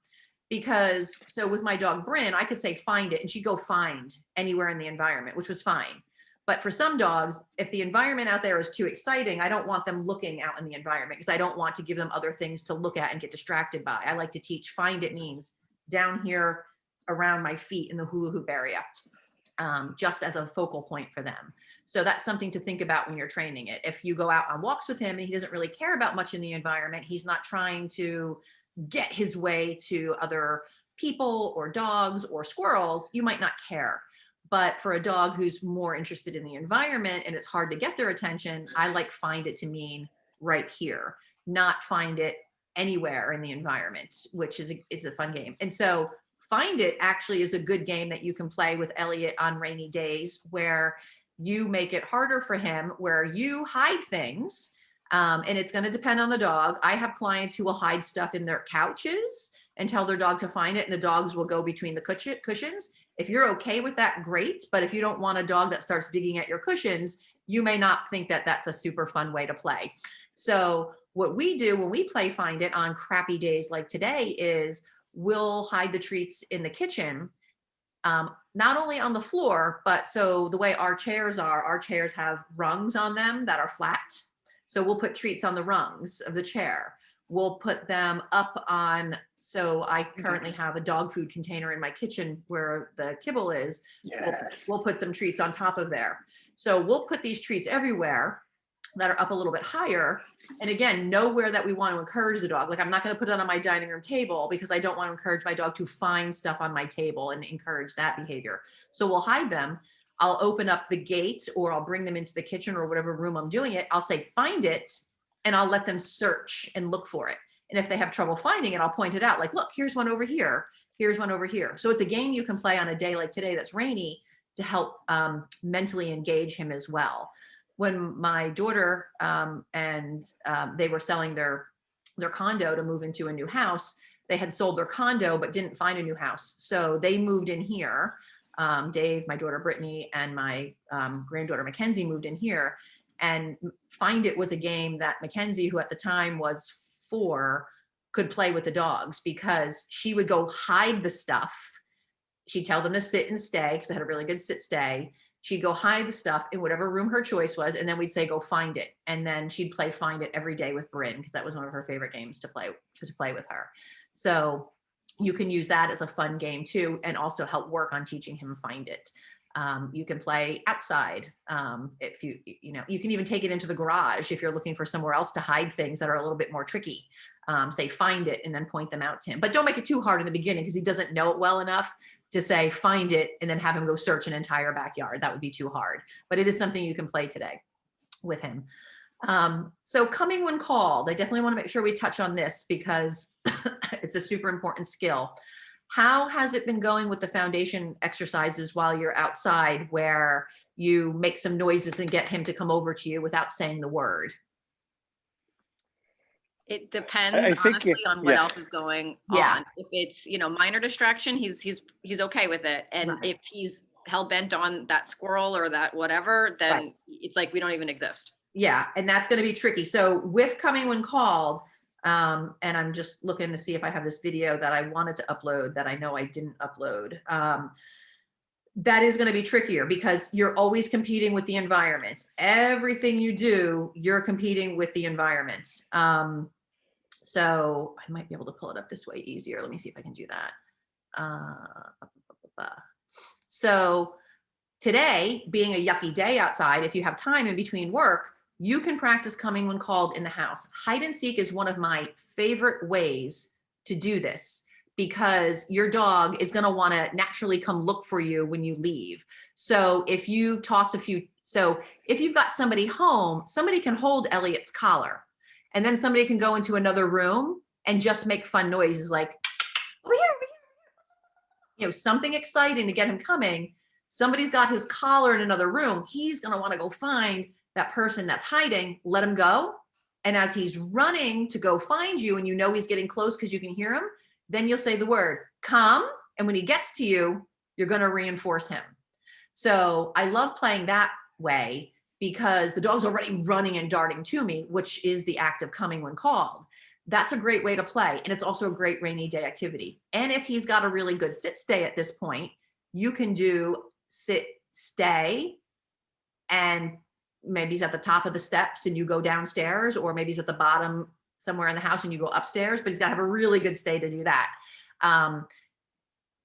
Because so with my dog Bryn, I could say find it and she'd go find anywhere in the environment, which was fine. But for some dogs, if the environment out there is too exciting, I don't want them looking out in the environment because I don't want to give them other things to look at and get distracted by. I like to teach find it means down here around my feet in the hula hoop area, just as a focal point for them. So that's something to think about when you're training it. If you go out on walks with him and he doesn't really care about much in the environment, he's not trying to get his way to other people or dogs or squirrels, you might not care. But for a dog who's more interested in the environment and it's hard to get their attention, I like find it to mean right here, not find it anywhere in the environment, which is a fun game. And so find it actually is a good game that you can play with Elliot on rainy days where you make it harder for him, where you hide things. And it's going to depend on the dog. I have clients who will hide stuff in their couches and tell their dog to find it, and the dogs will go between the cushions. If you're okay with that, great. But if you don't want a dog that starts digging at your cushions, you may not think that that's a super fun way to play. So what we do when we play find it on crappy days like today is we'll hide the treats in the kitchen, not only on the floor, but so the way our chairs have rungs on them that are flat. So we'll put treats on the rungs of the chair. We'll put them up on, so I currently have a dog food container in my kitchen where the kibble is. Yes. We'll put some treats on top of there. So we'll put these treats everywhere that are up a little bit higher. And again, nowhere that we want to encourage the dog. Like I'm not going to put it on my dining room table because I don't want to encourage my dog to find stuff on my table and encourage that behavior. So we'll hide them. I'll open up the gate or I'll bring them into the kitchen or whatever room I'm doing it. I'll say, find it. And I'll let them search and look for it. And if they have trouble finding it, I'll point it out like, look, here's one over here. Here's one over here. So it's a game you can play on a day like today that's rainy to help mentally engage him as well. When my daughter they were selling their condo to move into a new house, they had sold their condo but didn't find a new house. So they moved in here. Dave, my daughter Brittany, and my granddaughter Mackenzie moved in here. And Find It was a game that Mackenzie, who at the time was 4, could play with the dogs because she would go hide the stuff. She'd tell them to sit and stay because I had a really good sit stay. She'd go hide the stuff in whatever room her choice was. And then we'd say, go find it. And then she'd play Find It every day with Bryn because that was one of her favorite games to play with her. So you can use that as a fun game too, and also help work on teaching him Find It. You can play outside. If you can even take it into the garage if you're looking for somewhere else to hide things that are a little bit more tricky. Say find it and then point them out to him. But don't make it too hard in the beginning because he doesn't know it well enough to say find it and then have him go search an entire backyard. That would be too hard. But it is something you can play today with him. So coming when called, I definitely want to make sure we touch on this because it's a super important skill. How has it been going with the foundation exercises while you're outside where you make some noises and get him to come over to you without saying the word? It depends I think honestly on what yeah. else is going Yeah. on. If it's, minor distraction, he's okay with it. And Right. if he's hell bent on that squirrel or that whatever, then Right. it's like we don't even exist. Yeah, and that's going to be tricky. So with coming when called, and I'm just looking to see if I have this video that I wanted to upload that I know I didn't upload. That is going to be trickier because you're always competing with the environment. Everything you do, you're competing with the environment. So I might be able to pull it up this way easier. Let me see if I can do that. So today, being a yucky day outside, if you have time in between work, you can practice coming when called in the house. Hide and seek is one of my favorite ways to do this because your dog is going to want to naturally come look for you when you leave. So if you toss a few, so if you've got somebody home, somebody can hold Elliot's collar and then somebody can go into another room and just make fun noises like, over here, over here. Something exciting to get him coming. Somebody's got his collar in another room. He's going to want to go find that person that's hiding, let him go. And as he's running to go find you and he's getting close because you can hear him, then you'll say the word, come. And when he gets to you, you're going to reinforce him. So I love playing that way because the dog's already running and darting to me, which is the act of coming when called. That's a great way to play. And it's also a great rainy day activity. And if he's got a really good sit stay at this point, you can do sit, stay, and maybe he's at the top of the steps and you go downstairs, or maybe he's at the bottom somewhere in the house and you go upstairs, but he's got to have a really good stay to do that.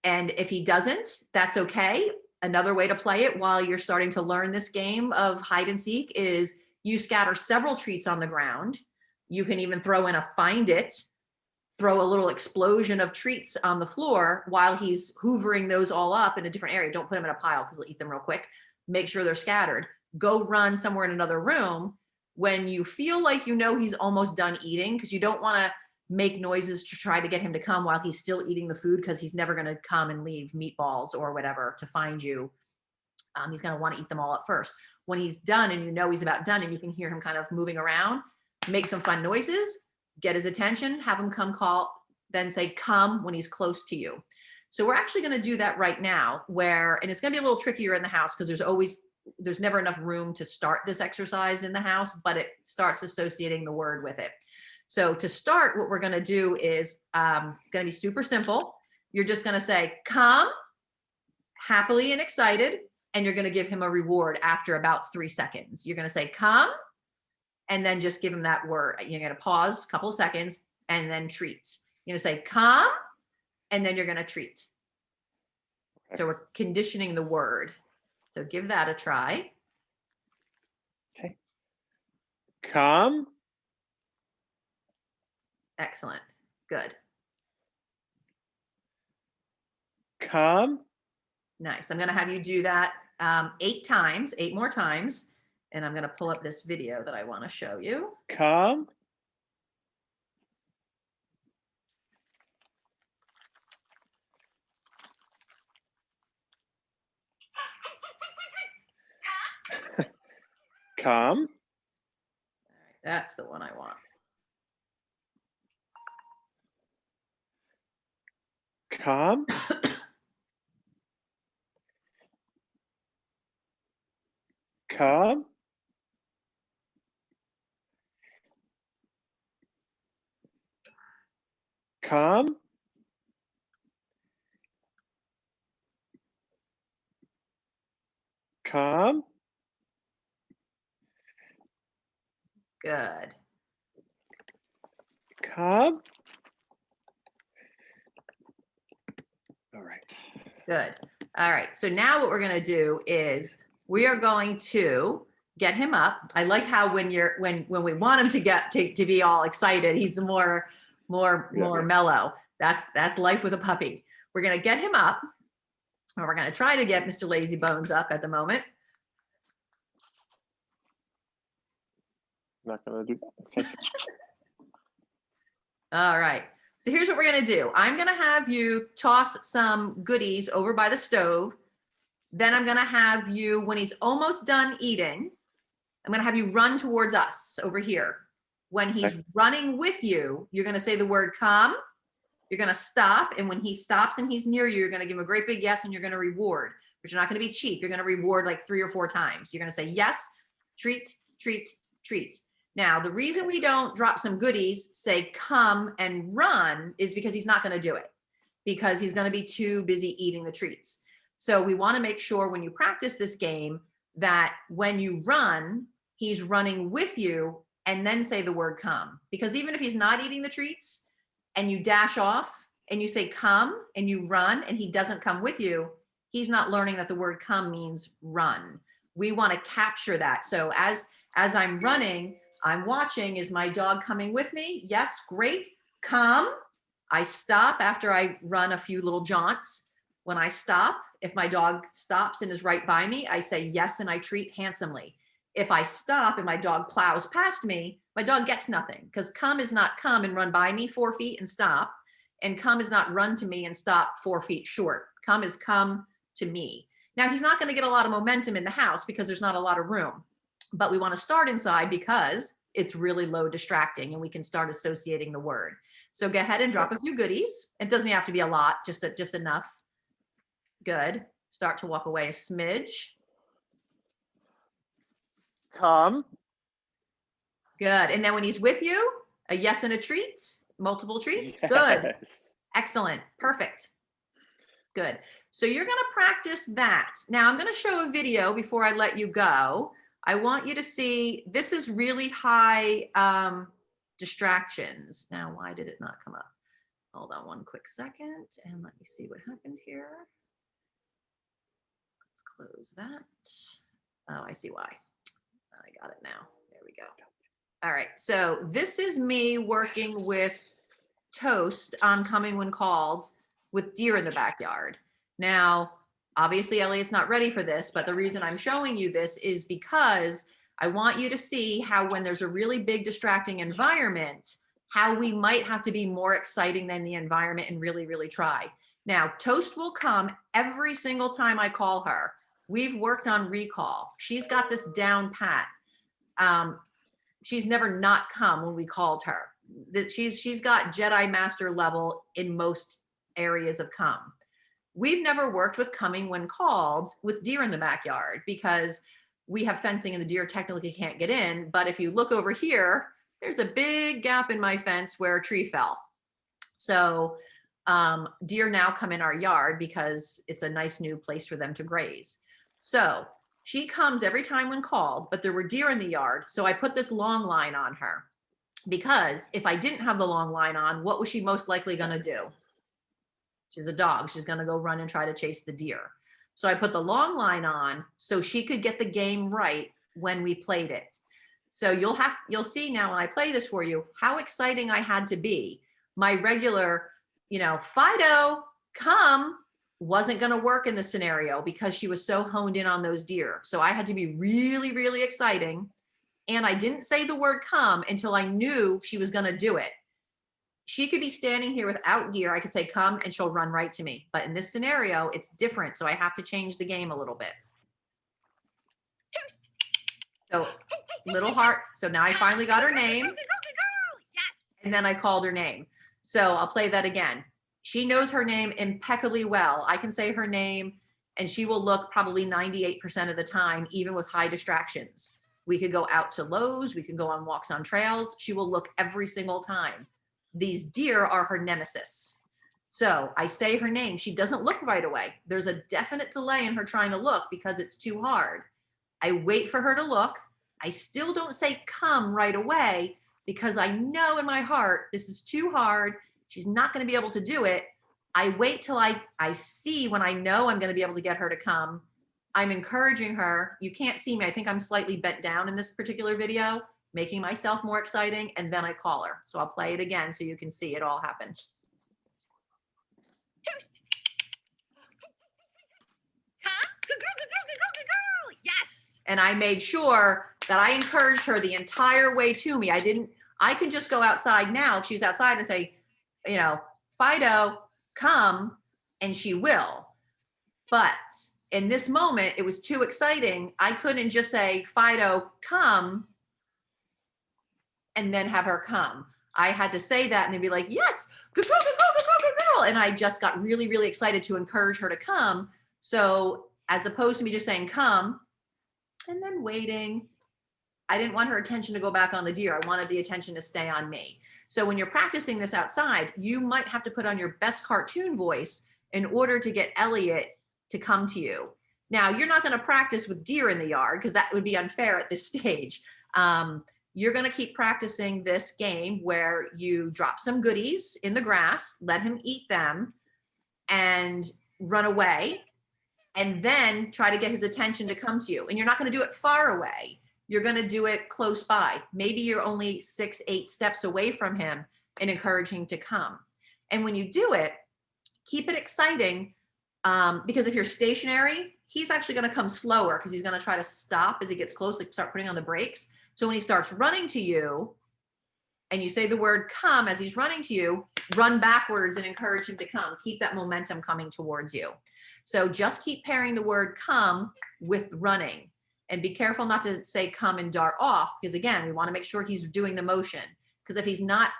And if he doesn't, that's okay. Another way to play it while you're starting to learn this game of hide and seek is you scatter several treats on the ground. You can even throw in a find it, throw a little explosion of treats on the floor while he's hoovering those all up in a different area. Don't put them in a pile because he'll eat them real quick. Make sure they're scattered. Go run somewhere in another room when you feel like he's almost done eating, because you don't want to make noises to try to get him to come while he's still eating the food, because he's never going to come and leave meatballs or whatever to find you. He's going to want to eat them all up first. When he's done and he's about done and you can hear him kind of moving around, make some fun noises, get his attention, have him come call, then say come when he's close to you. So we're actually going to do that right now and it's going to be a little trickier in the house because there's never enough room to start this exercise in the house, but it starts associating the word with it. So to start, what we're going to do is going to be super simple. You're just going to say come happily and excited, and you're going to give him a reward after about 3 seconds. You're going to say come, and then just give him that word. You're going to pause a couple of seconds and then treat. You're going to say come, and then you're going to treat. So we're conditioning the word. So give that a try. Okay. Come. Excellent. Good. Come. Nice. I'm going to have you do that 8 more times. And I'm going to pull up this video that I want to show you. Come. Come. All right, that's the one I want. Come. Come. Come. Come. Good. Come. All right. Good. All right. So now what we're going to do is we are going to get him up. I like how when we want him to be all excited, he's more mellow. That's life with a puppy. We're going to get him up, and we're going to try to get Mr. Lazy Bones up at the moment. Not gonna do that. Okay. All right. So here's what we're going to do. I'm going to have you toss some goodies over by the stove. Then I'm going to have you, when he's almost done eating, I'm going to have you run towards us over here. When he's running with you, you're going to say the word come. You're going to stop. And when he stops and he's near you, you're going to give him a great big yes, and you're going to reward. But you're not going to be cheap. You're going to reward like 3 or 4 times. You're going to say yes, treat, treat, treat. Now, the reason we don't drop some goodies, say come and run, is because he's not going to do it, because he's going to be too busy eating the treats. So we want to make sure when you practice this game that when you run, he's running with you, and then say the word come. Because even if he's not eating the treats and you dash off and you say come and you run and he doesn't come with you, he's not learning that the word come means run. We want to capture that. So as I'm running, I'm watching, is my dog coming with me? Yes, great. Come. I stop after I run a few little jaunts. When I stop, if my dog stops and is right by me, I say yes, and I treat handsomely. If I stop and my dog plows past me, my dog gets nothing, because come is not come and run by me 4 feet and stop. And come is not run to me and stop 4 feet short. Come is come to me. Now, he's not going to get a lot of momentum in the house because there's not a lot of room. But we want to start inside because it's really low distracting and we can start associating the word. So go ahead and drop a few goodies. It doesn't have to be a lot, just enough. Good. Start to walk away a smidge. Come. Good. And then when he's with you, a yes and a treat, multiple treats. Good. Yes. Excellent. Perfect. Good. So you're going to practice that. Now I'm going to show a video before I let you go. I want you to see, this is really high distractions. Now, why did it not come up? Hold on one quick second and let me see what happened here. Let's close that. Oh, I see why. I got it now. There we go. All right. So this is me working with Toast on Coming When Called with deer in the backyard. Now, obviously, Elliot's not ready for this, but the reason I'm showing you this is because I want you to see how when there's a really big distracting environment, how we might have to be more exciting than the environment and really, really try. Now, Toast will come every single time I call her. We've worked on recall. She's got this down pat. She's never not come when we called her. She's got Jedi Master level in most areas of come. We've never worked with coming when called with deer in the backyard because we have fencing and the deer technically can't get in. But if you look over here, there's a big gap in my fence where a tree fell. So deer now come in our yard because it's a nice new place for them to graze. So she comes every time when called, but there were deer in the yard. So I put this long line on her because if I didn't have the long line on, what was she most likely going to do? She's a dog. She's going to go run and try to chase the deer. So I put the long line on so she could get the game right when we played it. So you'll see now when I play this for you, how exciting I had to be. My regular, Fido, come, wasn't going to work in the scenario because she was so honed in on those deer. So I had to be really, really exciting. And I didn't say the word come until I knew she was going to do it. She could be standing here without gear. I could say come and she'll run right to me. But in this scenario, it's different. So I have to change the game a little bit. So little heart. So now I finally got her name. And then I called her name. So I'll play that again. She knows her name impeccably well. I can say her name and she will look probably 98% of the time, even with high distractions. We could go out to Lowe's. We can go on walks on trails. She will look every single time. These deer are her nemesis. So I say her name. She doesn't look right away. There's a definite delay in her trying to look because it's too hard. I wait for her to look. I still don't say come right away because I know in my heart, this is too hard. She's not going to be able to do it. I wait till I see when I know I'm going to be able to get her to come. I'm encouraging her. You can't see me. I think I'm slightly bent down in this particular video, making myself more exciting, and then I call her. So I'll play it again so you can see it all happen. Toast. Huh? Good girl, good girl, good girl, good girl. Yes. And I made sure that I encouraged her the entire way to me. I can just go outside now if she's outside and say, Fido, come, and she will. But in this moment, it was too exciting. I couldn't just say, Fido, come. and then have her come. I had to say that and they'd be like, yes, good girl, good girl, good girl, good girl. And I just got really, really excited to encourage her to come. So as opposed to me just saying come and then waiting, I didn't want her attention to go back on the deer. I wanted the attention to stay on me. So when you're practicing this outside, you might have to put on your best cartoon voice in order to get Elliot to come to you. Now, you're not going to practice with deer in the yard because that would be unfair at this stage. You're going to keep practicing this game where you drop some goodies in the grass, let him eat them, and run away, and then try to get his attention to come to you. And you're not going to do it far away. You're going to do it close by. Maybe you're only 6, 8 steps away from him and encourage him to come. And when you do it, keep it exciting, because if you're stationary, he's actually going to come slower because he's going to try to stop as he gets close, like start putting on the brakes. So when he starts running to you and you say the word come as he's running to you, run backwards and encourage him to come. Keep that momentum coming towards you. So just keep pairing the word come with running, and be careful not to say come and dart off, because again, we want to make sure he's doing the motion, because if he's not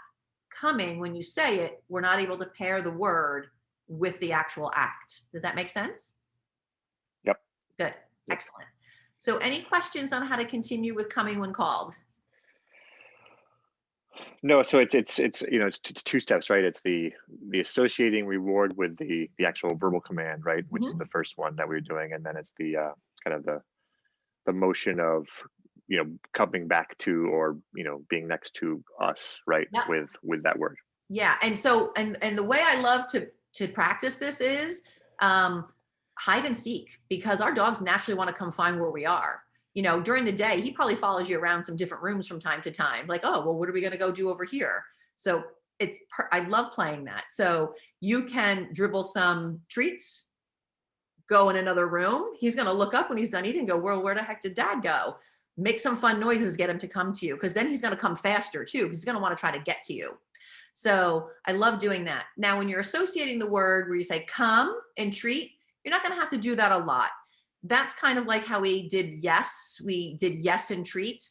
coming when you say it, we're not able to pair the word with the actual act. Does that make sense? Yep. Good. Excellent. So any questions on how to continue with coming when called? No, so it's you know, it's 2 steps, right? It's the associating reward with the actual verbal command, right? Which is the first one that we were doing, and then it's the kind of the motion of, you know, coming back to, or, you know, being next to us, right? Yep. With that word. Yeah. And so and the way I love to practice this is hide and seek, because our dogs naturally want to come find where we are. You know, during the day, he probably follows you around some different rooms from time to time. Like, oh, well, what are we going to go do over here? So I love playing that. So you can dribble some treats, go in another room. He's going to look up when he's done eating and go, well, where the heck did dad go? Make some fun noises, get him to come to you, because then he's going to come faster too, because he's going to want to try to get to you. So I love doing that. Now, when you're associating the word where you say come and treat, you're not going to have to do that a lot. That's kind of like how we did yes. We did yes and treat.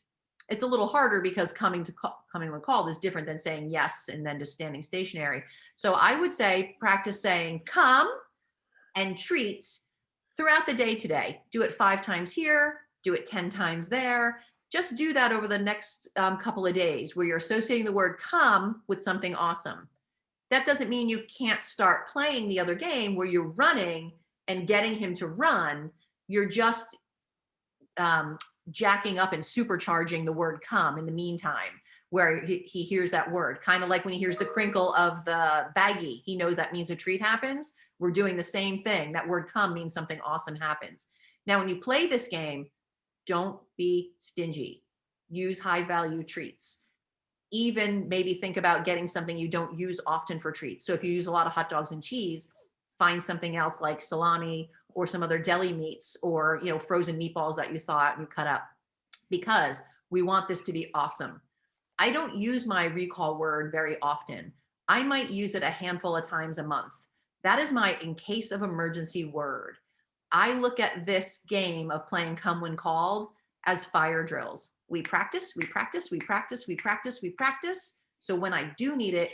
It's a little harder because coming when called is different than saying yes and then just standing stationary. So I would say practice saying come and treat throughout the day today. Do it 5 times here, do it 10 times there. Just do that over the next couple of days where you're associating the word come with something awesome. That doesn't mean you can't start playing the other game where you're running and getting him to run. You're just jacking up and supercharging the word come in the meantime, where he hears that word. Kind of like when he hears the crinkle of the baggie, he knows that means a treat happens. We're doing the same thing. That word come means something awesome happens. Now, when you play this game, don't be stingy. Use high value treats. Even maybe think about getting something you don't use often for treats. So if you use a lot of hot dogs and cheese, find something else like salami or some other deli meats, or, you know, frozen meatballs that you thought you cut up, because we want this to be awesome. I don't use my recall word very often. I might use it a handful of times a month. That is my in case of emergency word. I look at this game of playing come when called as fire drills. We practice, we practice, we practice, we practice, we practice. So when I do need it,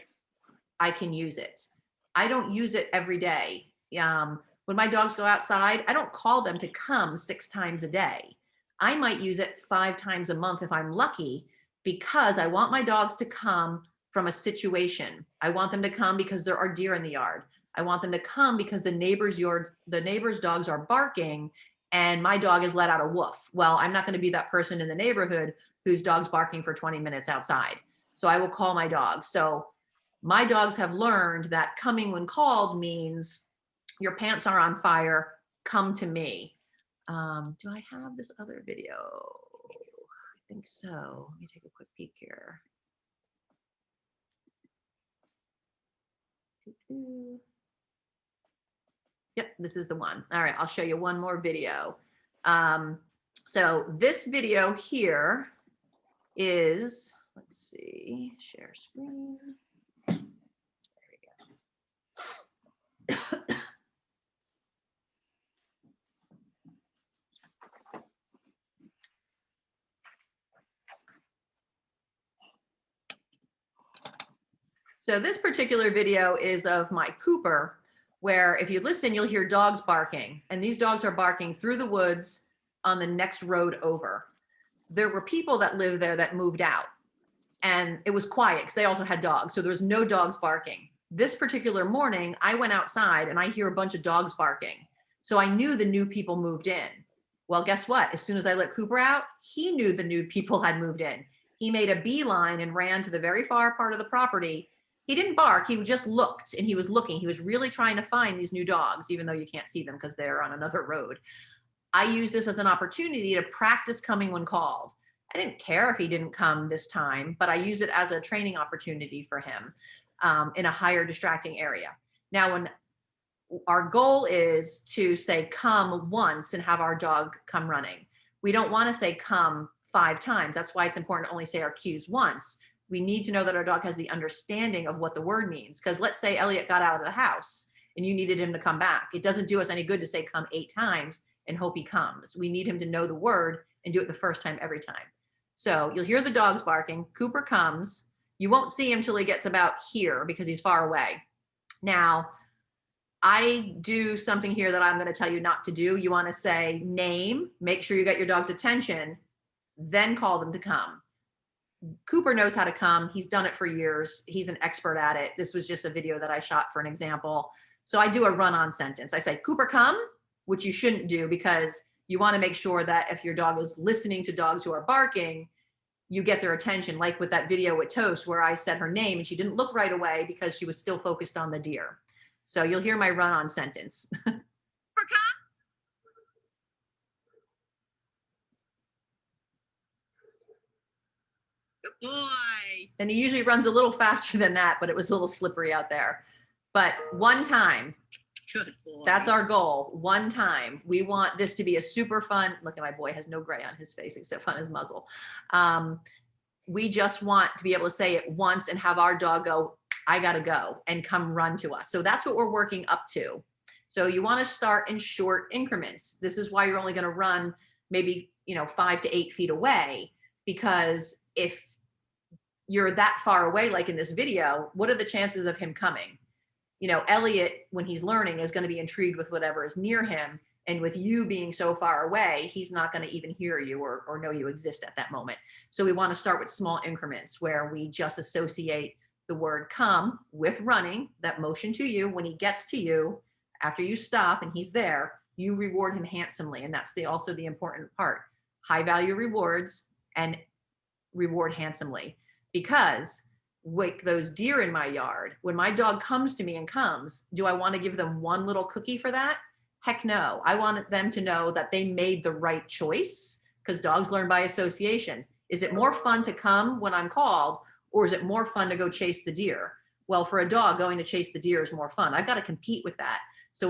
I can use it. I don't use it every day. When my dogs go outside, I don't call them to come 6 times a day. I might use it 5 times a month if I'm lucky, because I want my dogs to come from a situation. I want them to come because there are deer in the yard. I want them to come because the neighbor's dogs are barking and my dog has let out a woof. Well, I'm not going to be that person in the neighborhood whose dog's barking for 20 minutes outside. So I will call my dogs. So my dogs have learned that coming when called means your pants are on fire, come to me. Do I have this other video? I think so. Let me take a quick peek here. Yep, this is the one. All right, I'll show you one more video. So this video here is, let's see, share screen. There we go. So this particular video is of my Cooper, where if you listen, you'll hear dogs barking. And these dogs are barking through the woods on the next road over. There were people that lived there that moved out. And it was quiet because they also had dogs. So there was no dogs barking. This particular morning, I went outside and I hear a bunch of dogs barking. So I knew the new people moved in. Well, guess what? As soon as I let Cooper out, he knew the new people had moved in. He made a beeline and ran to the very far part of the property. He didn't bark. He just looked, and he was looking. He was really trying to find these new dogs, even though you can't see them because they're on another road. I use this as an opportunity to practice coming when called. I didn't care if he didn't come this time, but I use it as a training opportunity for him in a higher distracting area. Now, when our goal is to say come once and have our dog come running, we don't want to say come 5 times. That's why it's important to only say our cues once. We need to know that our dog has the understanding of what the word means. Because let's say Elliot got out of the house and you needed him to come back. It doesn't do us any good to say come 8 times and hope he comes. We need him to know the word and do it the first time every time. So you'll hear the dogs barking. Cooper comes. You won't see him till he gets about here because he's far away. Now, I do something here that I'm going to tell you not to do. You want to say name, make sure you got your dog's attention, then call them to come. Cooper knows how to come. He's done it for years. He's an expert at it. This was just a video that I shot for an example. So I do a run-on sentence. I say, Cooper, come, which you shouldn't do because you want to make sure that if your dog is listening to dogs who are barking, you get their attention, like with that video with Toast where I said her name and she didn't look right away because she was still focused on the deer. So you'll hear my run-on sentence. Good boy. And he usually runs a little faster than that, but it was a little slippery out there. But one time, Good boy. that's our goal. One time. We want this to be a super fun, look at my boy has no gray on his face except on his muzzle. We just want to be able to say it once and have our dog go, I gotta go, and come run to us. So that's what we're working up to. So you want to start in short increments. This is why you're only going to run maybe 5 to 8 feet away, because if you're that far away, like in this video, what are the chances of him coming? Elliot, when he's learning, is going to be intrigued with whatever is near him. And with you being so far away, he's not going to even hear you or know you exist at that moment. So we want to start with small increments where we just associate the word come with running, that motion to you. When he gets to you, after you stop and he's there, you reward him handsomely. And that's also the important part. High value rewards and reward handsomely. Because with those deer in my yard, when my dog comes to me and comes, do I want to give them one little cookie for that? Heck no. I want them to know that they made the right choice, because dogs learn by association. Is it more fun to come when I'm called, or is it more fun to go chase the deer? Well, for a dog, going to chase the deer is more fun. I've got to compete with that. So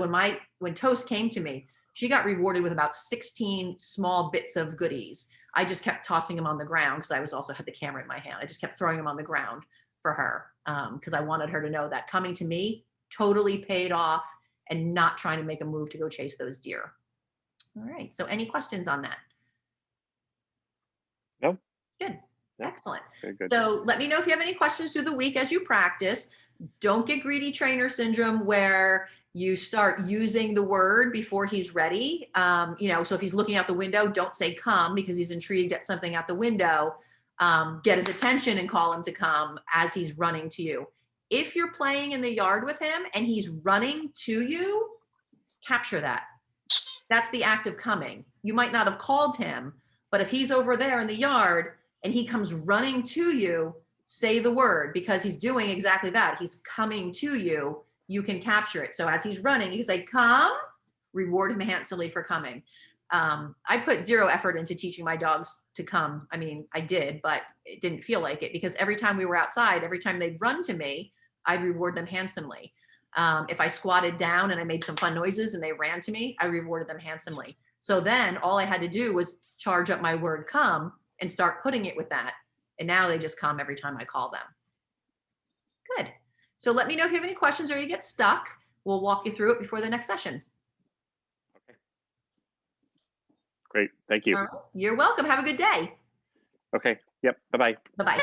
when Toast came to me, she got rewarded with about 16 small bits of goodies. I just kept tossing them on the ground because I also had the camera in my hand. I just kept throwing them on the ground for her because I wanted her to know that coming to me totally paid off and not trying to make a move to go chase those deer. All right. So any questions on that? No. Good. No. Excellent. Very good. So let me know if you have any questions through the week as you practice. Don't get greedy trainer syndrome where you start using the word before he's ready. So if he's looking out the window, don't say come because he's intrigued at something out the window. Get his attention and call him to come as he's running to you. If you're playing in the yard with him and he's running to you, capture that. That's the act of coming. You might not have called him, but if he's over there in the yard and he comes running to you, say the word, because he's doing exactly that. He's coming to you. You can capture it. So as he's running, you can say, come, reward him handsomely for coming. I put zero effort into teaching my dogs to come. I mean, I did, but it didn't feel like it because every time we were outside, every time they'd run to me, I'd reward them handsomely. If I squatted down and I made some fun noises and they ran to me, I rewarded them handsomely. So then all I had to do was charge up my word come and start putting it with that. And now they just come every time I call them. Good. So let me know if you have any questions or you get stuck. We'll walk you through it before the next session. Okay. Great. Thank you. All right. You're welcome. Have a good day. Okay. Yep. Bye-bye. Bye-bye.